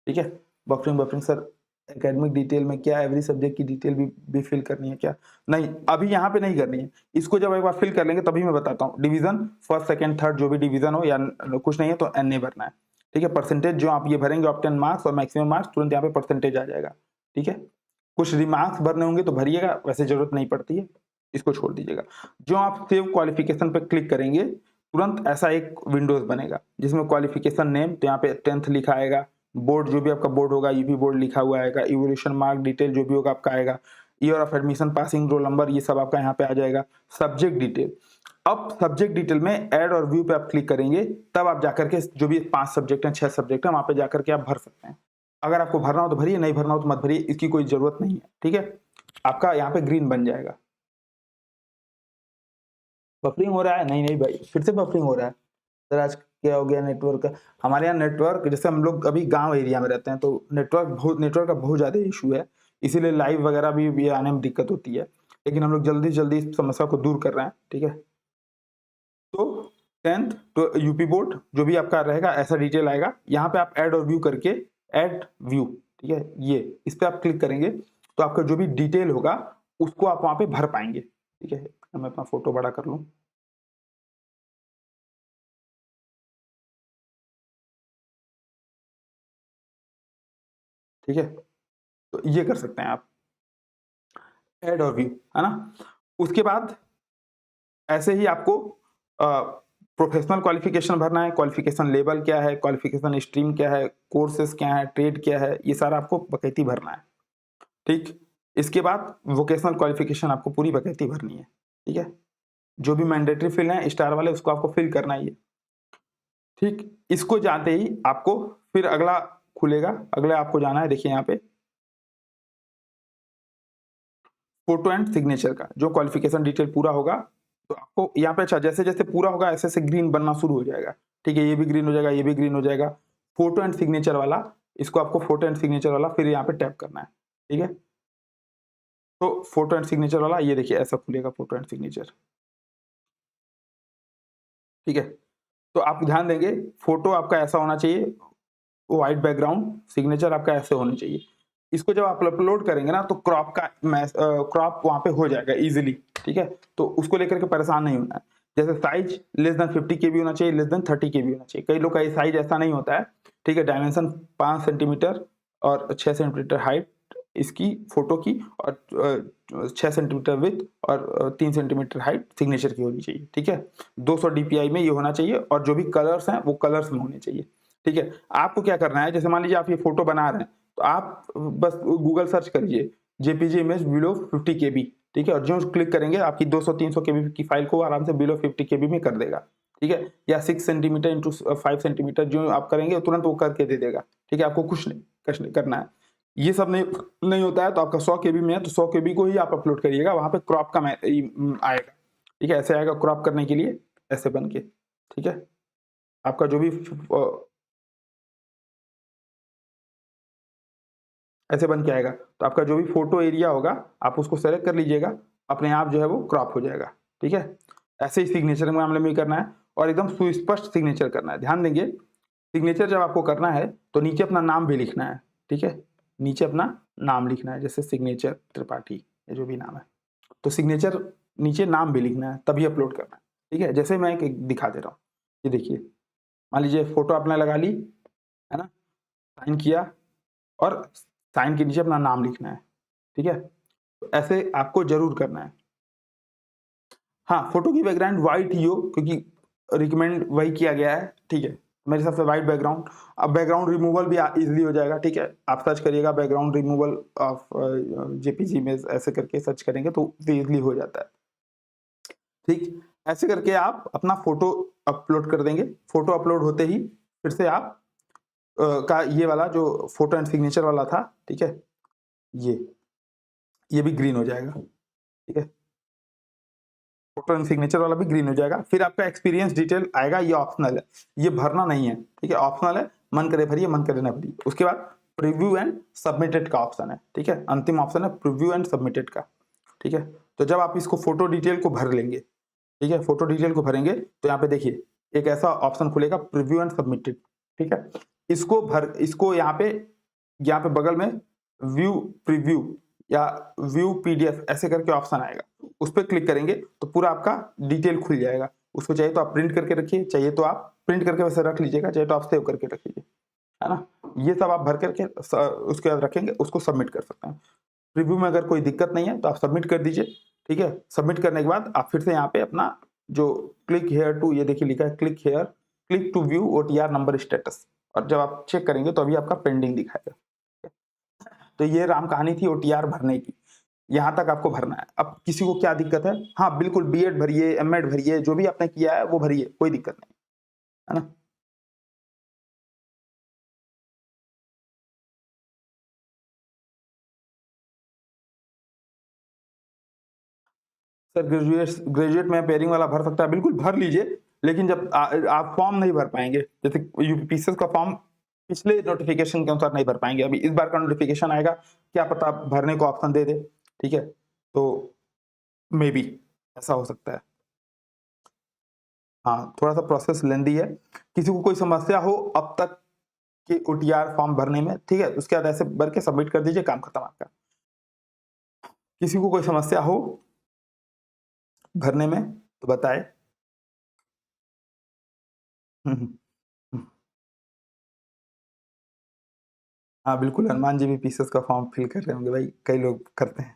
ठीक है। बफरिंग सर एकेडमिक डिटेल में क्या एवरी सब्जेक्ट की डिटेल भी फिल करनी है क्या, नहीं अभी यहाँ पे नहीं करनी है। इसको जब एक बार फिल कर लेंगे तभी मैं बताता हूँ। डिवीजन फर्स्ट सेकंड थर्ड जो भी डिवीजन हो या कुछ नहीं है तो एन ए भरना है, ठीक है। परसेंटेज जो आप ये भरेंगे ऑब्टेन मार्क्स और मैक्सिमम मार्क्स, तुरंत यहाँ पे परसेंटेज आ जाएगा, ठीक है। कुछ रिमार्क्स भरने होंगे तो भरिएगा, वैसे जरूरत नहीं पड़ती है, इसको छोड़ दीजिएगा। जो आप सेव क्वालिफिकेशन पे क्लिक करेंगे तुरंत ऐसा एक विंडोज बनेगा जिसमें क्वालिफिकेशन नेम, तो यहाँ पे 10th लिखा आएगा, बोर्ड जो भी आपका बोर्ड होगा यूपी बोर्ड लिखा हुआ आएगा, इवोल्यूशन मार्क डिटेल जो भी होगा आपका आएगा, year of admission, passing, roll number, ये सब आपका यहाँ पे आ जाएगा। सब्जेक्ट डिटेल, अब सब्जेक्ट डिटेल में ऐड और व्यू पे आप क्लिक करेंगे, तब आप जाकर के जो भी 5 सब्जेक्ट हैं 6 सब्जेक्ट हैं वहां पे जाकर के आप भर सकते हैं। अगर आपको भरना हो तो भरिए, नहीं भरना हो तो मत भरिए, इसकी कोई जरूरत नहीं है, ठीक है। आपका यहाँ पे ग्रीन बन जाएगा। बफरिंग हो रहा है, नहीं नहीं भाई फिर से बफरिंग हो रहा है सर, आज क्या हो गया नेटवर्क का। हमारे यहाँ नेटवर्क, जैसे हम लोग अभी गांव एरिया में रहते हैं तो नेटवर्क का बहुत ज्यादा इशू है, इसीलिए लाइव वगैरह भी आने में दिक्कत होती है, लेकिन हम लोग जल्दी जल्दी इस समस्या को दूर कर रहे हैं, ठीक है। तो 10th तो यूपी बोर्ड जो भी आपका रहेगा ऐसा डिटेल आएगा, यहाँ पे आप ऐड और व्यू करके, ऐड व्यू, ठीक है, ये इस पे आप क्लिक करेंगे तो आपका जो भी डिटेल होगा उसको आप वहां पे भर पाएंगे, ठीक है। मैं अपना फोटो बड़ा कर लूं, ठीक है। तो ये कर सकते हैं आप, ऐड और व्यू, है ना। उसके बाद ऐसे ही आपको प्रोफेशनल क्वालिफिकेशन भरना है, क्वालिफिकेशन लेवल क्या है, क्वालिफिकेशन स्ट्रीम क्या है, कोर्सेज क्या है, ट्रेड क्या है, ये सारा आपको बकैती भरना है, ठीक। इसके बाद वोकेशनल क्वालिफिकेशन आपको पूरी बकैती भरनी है, ठीक है। जो भी मैंडेटरी फिल है स्टार वाले उसको आपको फिल करना ही है, ठीक। इसको जाते ही आपको फिर अगला खुलेगा, अगले आपको जाना है, देखिए यहाँ पे फोटो एंड सिग्नेचर का, जो क्वालिफिकेशन डिटेल पूरा होगा तो आपको यहाँ पे, अच्छा जैसे जैसे पूरा होगा ऐसे ऐसे ग्रीन बनना शुरू हो जाएगा, ठीक है। ये भी ग्रीन हो जाएगा, ये भी ग्रीन हो जाएगा। फोटो एंड सिग्नेचर वाला, इसको आपको फोटो एंड सिग्नेचर वाला फिर यहाँ पे टैप करना है, ठीक है। तो फोटो एंड सिग्नेचर वाला ये देखिए ऐसा खुलेगा, फोटो एंड सिग्नेचर, ठीक है। तो आप ध्यान देंगे फोटो आपका ऐसा होना चाहिए, व्हाइट बैकग्राउंड, सिग्नेचर आपका ऐसे होना चाहिए। इसको जब आप अपलोड करेंगे ना तो क्रॉप वहां पे हो जाएगा इजीली, ठीक है। तो उसको लेकर के परेशान नहीं होना है। जैसे साइज लेस देन 50 KB होना चाहिए, लेस देन 30 KB होना चाहिए। कई लोग का साइज ऐसा नहीं होता है, ठीक है। डायमेंशन 5 सेंटीमीटर और 6 सेंटीमीटर हाइट इसकी फोटो की, और 6 सेंटीमीटर विथ और 3 सेंटीमीटर हाइट सिग्नेचर की होनी चाहिए, ठीक है। 200 DPI में ये होना चाहिए, और जो भी कलर्स हैं वो कलर्स में होने चाहिए, ठीक है। आपको क्या करना है, जैसे मान लीजिए आप ये फोटो बना रहे हैं तो आप बस गूगल सर्च करिए जेपीजी इमेज बिलो 50 KB, ठीक है। और जो क्लिक करेंगे आपकी 200-300 KB की फाइल को आराम से बिलो 50 KB में कर देगा, ठीक है। या 6 सेंटीमीटर इंटू 5 सेंटीमीटर जो आप करेंगे तुरंत वो करके दे देगा, ठीक है। आपको कुछ नहीं करना है। ये सब नहीं होता है तो आपका 100 KB में है तो 100 KB को ही आप अपलोड करिएगा, वहां पे क्रॉप का आएगा, ठीक है। ऐसे आएगा क्रॉप करने के लिए, ऐसे बन के, ठीक है। आपका जो भी ऐसे बन के आएगा, तो आपका जो भी फोटो एरिया होगा आप उसको सेलेक्ट कर लीजिएगा, अपने आप जो है वो क्रॉप हो जाएगा, ठीक है। ऐसे ही सिग्नेचर के मामले में करना है। और एकदम सुस्पष्ट सिग्नेचर करना है। ध्यान देंगे, सिग्नेचर जब आपको करना है तो नीचे अपना नाम भी लिखना है, ठीक है? नीचे अपना नाम लिखना है, जैसे सिग्नेचर त्रिपाठी या जो भी नाम है। तो सिग्नेचर नीचे नाम भी लिखना है, तभी अपलोड करना है, ठीक है? जैसे मैं एक दिखा दे रहा हूँ, ये देखिए, मान लीजिए फ़ोटो आपने लगा ली, है ना? साइन किया और साइन के नीचे अपना नाम लिखना है, ठीक है? तो ऐसे आपको ज़रूर करना है। हाँ, फ़ोटो की बैकग्राउंड व्हाइट ही हो, क्योंकि रिकमेंड वही किया गया है, ठीक है? मेरे हिसाब से व्हाइट बैकग्राउंड। अब बैकग्राउंड रिमूवल भी ईज़िली हो जाएगा, ठीक है? आप सर्च करिएगा बैकग्राउंड रिमूवल ऑफ जेपीजी में, ऐसे करके सर्च करेंगे तो ईज़िली हो जाता है, ठीक? ऐसे करके आप अपना फ़ोटो अपलोड कर देंगे। फ़ोटो अपलोड होते ही फिर से आप का ये वाला जो फ़ोटो एंड सिग्नेचर वाला था, ठीक है? ये भी ग्रीन हो जाएगा, ठीक है? फोटो एंड सिग्नेचर वाला भी ग्रीन हो जाएगा। फिर आपका एक्सपीरियंस डिटेल आएगा, ये ऑप्शनल है, ये भरना नहीं है, ठीक है? ऑप्शनल है, मन करे भरिए, मन करे ना भरिए। उसके बाद प्रीव्यू एंड सबमिटेड का ऑप्शन है, ठीक है? अंतिम ऑप्शन है प्रीव्यू एंड सबमिटेड का, ठीक है? तो जब आप इसको फोटो डिटेल को भर लेंगे, ठीक है? फोटो डिटेल को भरेंगे तो यहाँ पे देखिए एक ऐसा ऑप्शन खुलेगा प्रीव्यू एंड सबमिटेड, ठीक है? इसको यहाँ पे बगल में व्यू प्रीव्यू या व्यू पीडीएफ ऐसे करके ऑप्शन आएगा, उस पर क्लिक करेंगे तो पूरा आपका डिटेल खुल जाएगा। उसको चाहिए तो आप प्रिंट करके रखिए, चाहिए तो आप प्रिंट करके वैसे रख लीजिएगा, चाहिए तो आप सेव करके रख लीजिए, है ना? ये सब आप भर करके उसके बाद रखेंगे, उसको सबमिट कर सकते हैं। रिव्यू में अगर कोई दिक्कत नहीं है तो आप सबमिट कर दीजिए, ठीक है? सबमिट करने के बाद आप फिर से यहाँ पे अपना जो क्लिक हेयर टू, ये देखिए लिखा है click here, click to view OTR number status, और जब आप चेक करेंगे तो अभी आपका पेंडिंग दिखाएगा। तो ये राम कहानी थी ओटीआर भरने की, यहाँ तक आपको भरना है। अब किसी को क्या दिक्कत है, हाँ बिल्कुल बीएड भरिए, एमएड भरिए, जो भी आपने किया है वो भरिए, कोई दिक्कत नहीं, है ना? सर ग्रेजुएट में पेयरिंग वाला भर सकता है, बिल्कुल भर लीजिए, लेकिन जब आप फॉर्म नहीं भर पाएंगे, जैसे यूपीपीसीएस का फॉर्म पिछले नोटिफिकेशन के अनुसार नहीं भर पाएंगे, अभी इस बार का नोटिफिकेशन आएगा, क्या पता भरने को ऑप्शन दे दे, ठीक है? तो मे बी ऐसा हो सकता है। हाँ, थोड़ा सा प्रोसेस लेंदी है। किसी को कोई समस्या हो अब तक के ओटीआर फॉर्म भरने में, ठीक है? उसके बाद ऐसे भर के सबमिट कर दीजिए, काम खत्म आपका। किसी को कोई समस्या हो भरने में तो बताए। हम्म, हम्म। हाँ बिल्कुल, हनुमान जी भी पीसीएस का फॉर्म फिल कर रहे होंगे भाई, कई लोग करते हैं।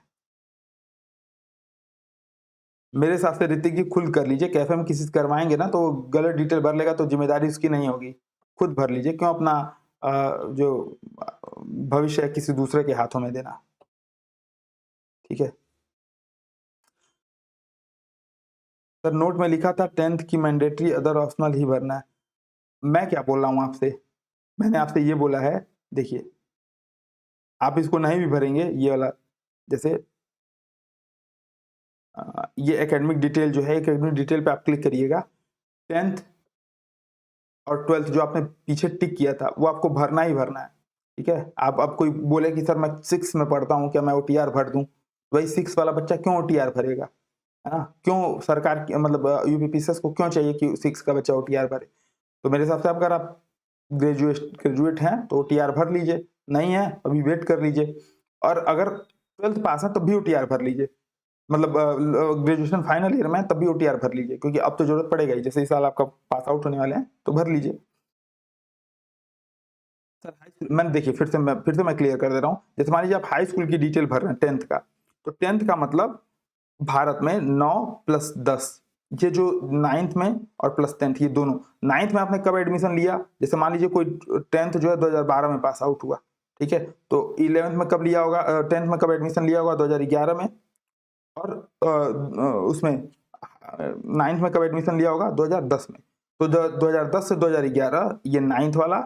मेरे हिसाब से ऋतिक जी खुद कर लीजिए, कैफे में किसी से करवाएंगे ना तो गलत डिटेल भर लेगा तो जिम्मेदारी उसकी नहीं होगी, खुद भर लीजिए, क्यों अपना जो भविष्य है किसी दूसरे के हाथों में देना, ठीक है? सर नोट में लिखा था 10th की मैंडेटरी, अदर ऑप्शनल ही भरना है। मैं क्या बोल रहा हूँ आपसे, मैंने आपसे ये बोला है, देखिए आप इसको नहीं भी भरेंगे ये वाला, जैसे ये एकेडमिक डिटेल जो है, एकेडमिक डिटेल पे आप क्लिक करिएगा, 10th और 12th जो आपने पीछे टिक किया था वो आपको भरना ही भरना है, ठीक है? आप अब कोई बोले कि सर मैं 6 में पढ़ता हूँ, क्या मैं ओटीआर भर दूं? भाई 6 वाला बच्चा क्यों ओटीआर भरेगा, है ना? क्यों सरकार मतलब यूपीपीसीएस को क्यों चाहिए कि 6 का बच्चा ओटीआर भरे? तो मेरे हिसाब से अगर आप ग्रेजुएट हैं तो ओटीआर भर लीजिए, नहीं है अभी वेट कर लीजिए, और अगर 12th पास है तब भी ओटीआर भर लीजिए, मतलब ग्रेजुएशन फाइनल ईयर में तब भी ओटीआर भर लीजिए, क्योंकि अब तो जरूरत पड़ेगा ही, जैसे इस साल आपका पास आउट होने वाले हैं तो भर लीजिए। सर मैंने देखिए फिर से मैं क्लियर कर दे रहा हूँ, जैसे मान लीजिए आप हाई स्कूल की डिटेल भर रहे हैं 10th का, तो 10th का मतलब भारत में 9 + 10, ये जो 9th में और प्लस 10th, ये दोनों। 9th में आपने कब एडमिशन लिया, जैसे मान लीजिए कोई 10th जो है 2012 में पास आउट हुआ, ठीक है? तो 11th में कब लिया होगा, 10th में कब एडमिशन लिया होगा, 2011 में, और उसमें 9th में कब एडमिशन लिया होगा, 2010 में। तो 2010 से 2011 ये 9th वाला,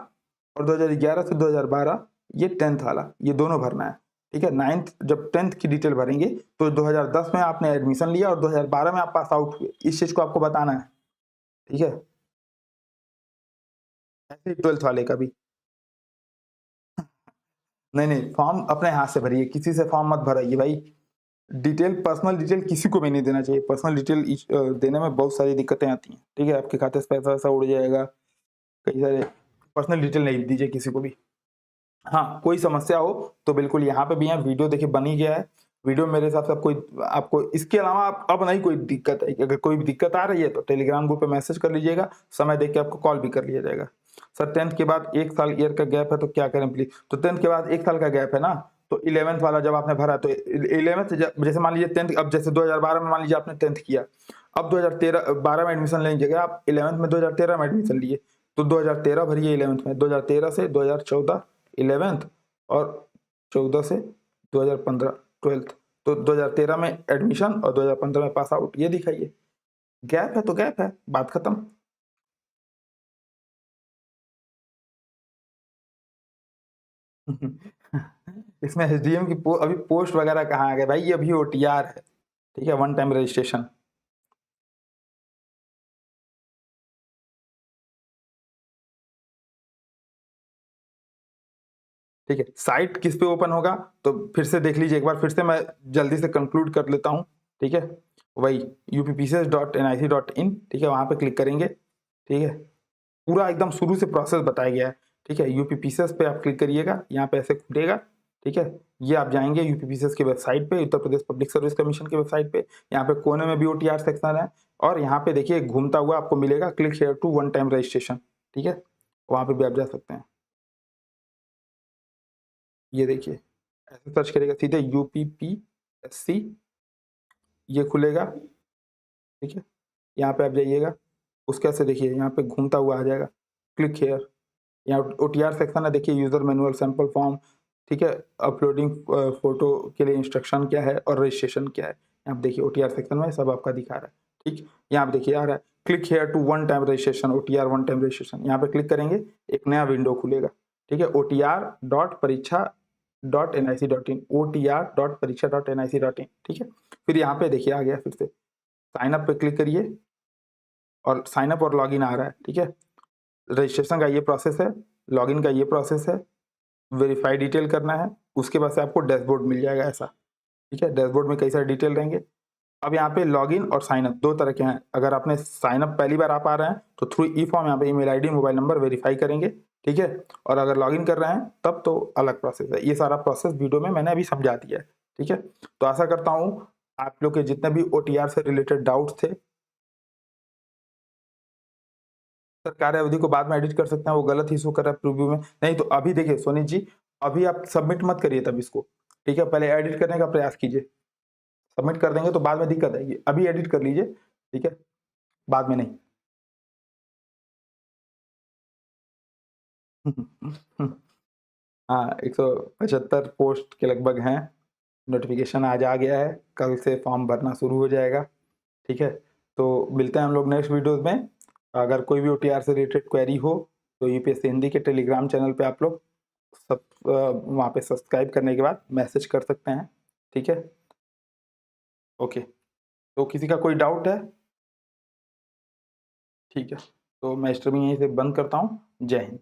और 2011 से 2012 ये 10th वाला, ये दोनों भरना है, ठीक है? 9th जब 10th की डिटेल भरेंगे तो 2010 में आपने एडमिशन लिया और 2012 में आप पास आउट हुए, इस चीज को आपको बताना है, ठीक है? ऐसे ही 12th वाले का भी। नहीं नहीं, फॉर्म अपने हाथ से भरिए, किसी से फॉर्म मत भराइए भाई, डिटेल, पर्सनल डिटेल किसी को भी नहीं देना चाहिए। पर्सनल डिटेल देने में बहुत सारी दिक्कतें आती हैं, ठीक है? आपके खाते से पैसा वैसा उड़ जाएगा, कई सारे पर्सनल डिटेल नहीं दीजिए किसी को भी। हाँ, कोई समस्या हो तो बिल्कुल यहाँ पे भी है, वीडियो देखिए बन ही गया है। वीडियो मेरे हिसाब से अब कोई आपको इसके अलावा आप अब नहीं कोई दिक्कत है, अगर कोई भी दिक्कत आ रही है तो टेलीग्राम ग्रुप पे मैसेज कर लीजिएगा, समय देख के आपको कॉल भी कर लिया जाएगा। सर 10th के बाद 1 साल ईयर का गैप है तो क्या करें प्लीज़? तो 10th के बाद 1 साल का गैप है ना, तो 11th वाला जब आपने भरा तो 11th जैसे मान लीजिए 10th, अब जैसे 2012 में मान लीजिए आपने 10th किया, अब 2013-12 में एडमिशन लेने की जगह आप 11th में 2013 में एडमिशन लिए, तो 2013 भरिए 11th में, 2013 से 2014 11th और 14 से 2015 12th, तो 2013 में एडमिशन और 2015 में पास आउट, ये दिखाइए। गैप है तो गैप है, बात खत्म। इसमें एसडीएम की अभी पोस्ट वगैरह कहाँ आ गए भाई, ये अभी ओटीआर है, ठीक है, वन टाइम रजिस्ट्रेशन। ठीक है, साइट किस पे ओपन होगा तो फिर से देख लीजिए एक बार, फिर से मैं जल्दी से कंक्लूड कर लेता हूँ, ठीक है? वही uppcs.nic.in, ठीक है, वहां पे क्लिक करेंगे, ठीक है? पूरा एकदम शुरू से प्रोसेस बताया गया है, ठीक है? यूपीपीसीएस पे आप क्लिक करिएगा, यहाँ पे ऐसे खुलेगा, ठीक है? ये आप जाएंगे यूपीपीसीएस की वेबसाइट पे, Uttar Pradesh public service commission की वेबसाइट पे, यहाँ पे कोने में भी ओटीआर सेक्शन है, और यहाँ पे देखिए घूमता हुआ आपको मिलेगा click here to one time registration, ठीक है? वहां पे भी आप जा सकते हैं। ये देखिए, ऐसे सर्च करेगा सीधे यूपीपीएससी, ये खुलेगा, ठीक है? यहाँ पे आप जाइएगा, उसके से देखिए यहाँ पे घूमता हुआ आ जाएगा, क्लिक हेयर, यहाँ ओटीआर सेक्शन है, देखिए यूजर मैनुअल सैंपल फॉर्म, ठीक है? अपलोडिंग फोटो के लिए इंस्ट्रक्शन क्या है और रजिस्ट्रेशन क्या है, यहाँ पे देखिए ओटीआर सेक्शन में सब आपका दिखा रहा है, ठीक? यहाँ पे देखिए आ रहा है click here to one time registration, OTR one time registration, यहाँ पे क्लिक करेंगे एक नया विंडो खुलेगा, ठीक है? otr.pariksha.nic.in, otr.pariksha.nic.in, ठीक है? फिर यहाँ पे देखिए आ गया, फिर से साइन अप पे क्लिक करिए, और साइन अप और लॉगिन आ रहा है, ठीक है? रजिस्ट्रेशन का ये प्रोसेस है, लॉगिन का ये प्रोसेस है, वेरीफाई डिटेल करना है, उसके बाद से आपको डैशबोर्ड मिल जाएगा ऐसा, ठीक है? डैशबोर्ड में कई सारे डिटेल रहेंगे। अब यहाँ पे लॉगिन और साइन अप दो तरह के हैं। अगर आपने साइन अप पहली बार आप आ रहे हैं तो थ्रू ई फॉर्म यहाँ पे email ID mobile number verify करेंगे, ठीक है? और अगर लॉगिन कर रहे हैं तब तो अलग प्रोसेस है। ये सारा प्रोसेस वीडियो में मैंने अभी समझा दिया है, ठीक है? तो आशा करता हूँ आप लोग के जितने भी ओटीआर से रिलेटेड डाउट्स थे, सर कार्य अवधि को बाद में एडिट कर सकते हैं, वो गलत ही शो कर रहा है प्रीव्यू में, नहीं तो अभी देखिए सोनी जी, अभी आप सबमिट मत करिए तब इसको, ठीक है? पहले एडिट करने का प्रयास कीजिए, सबमिट कर देंगे तो बाद में दिक्कत आएगी, अभी एडिट कर लीजिए, ठीक है? बाद में नहीं। हाँ, 175 पोस्ट के लगभग हैं, नोटिफिकेशन आज आ गया है, कल से फॉर्म भरना शुरू हो जाएगा, ठीक है? तो मिलते हैं हम लोग नेक्स्ट वीडियोस में। अगर कोई भी ओटीआर से रिलेटेड क्वेरी हो तो यूपीएससी हिंदी के टेलीग्राम चैनल पे आप लोग सब वहाँ पे सब्सक्राइब करने के बाद मैसेज कर सकते हैं, ठीक है? ओके, तो किसी का कोई डाउट है? ठीक है, तो मैं स्ट्रीमिंग यहीं से बंद करता हूँ। जय हिंद।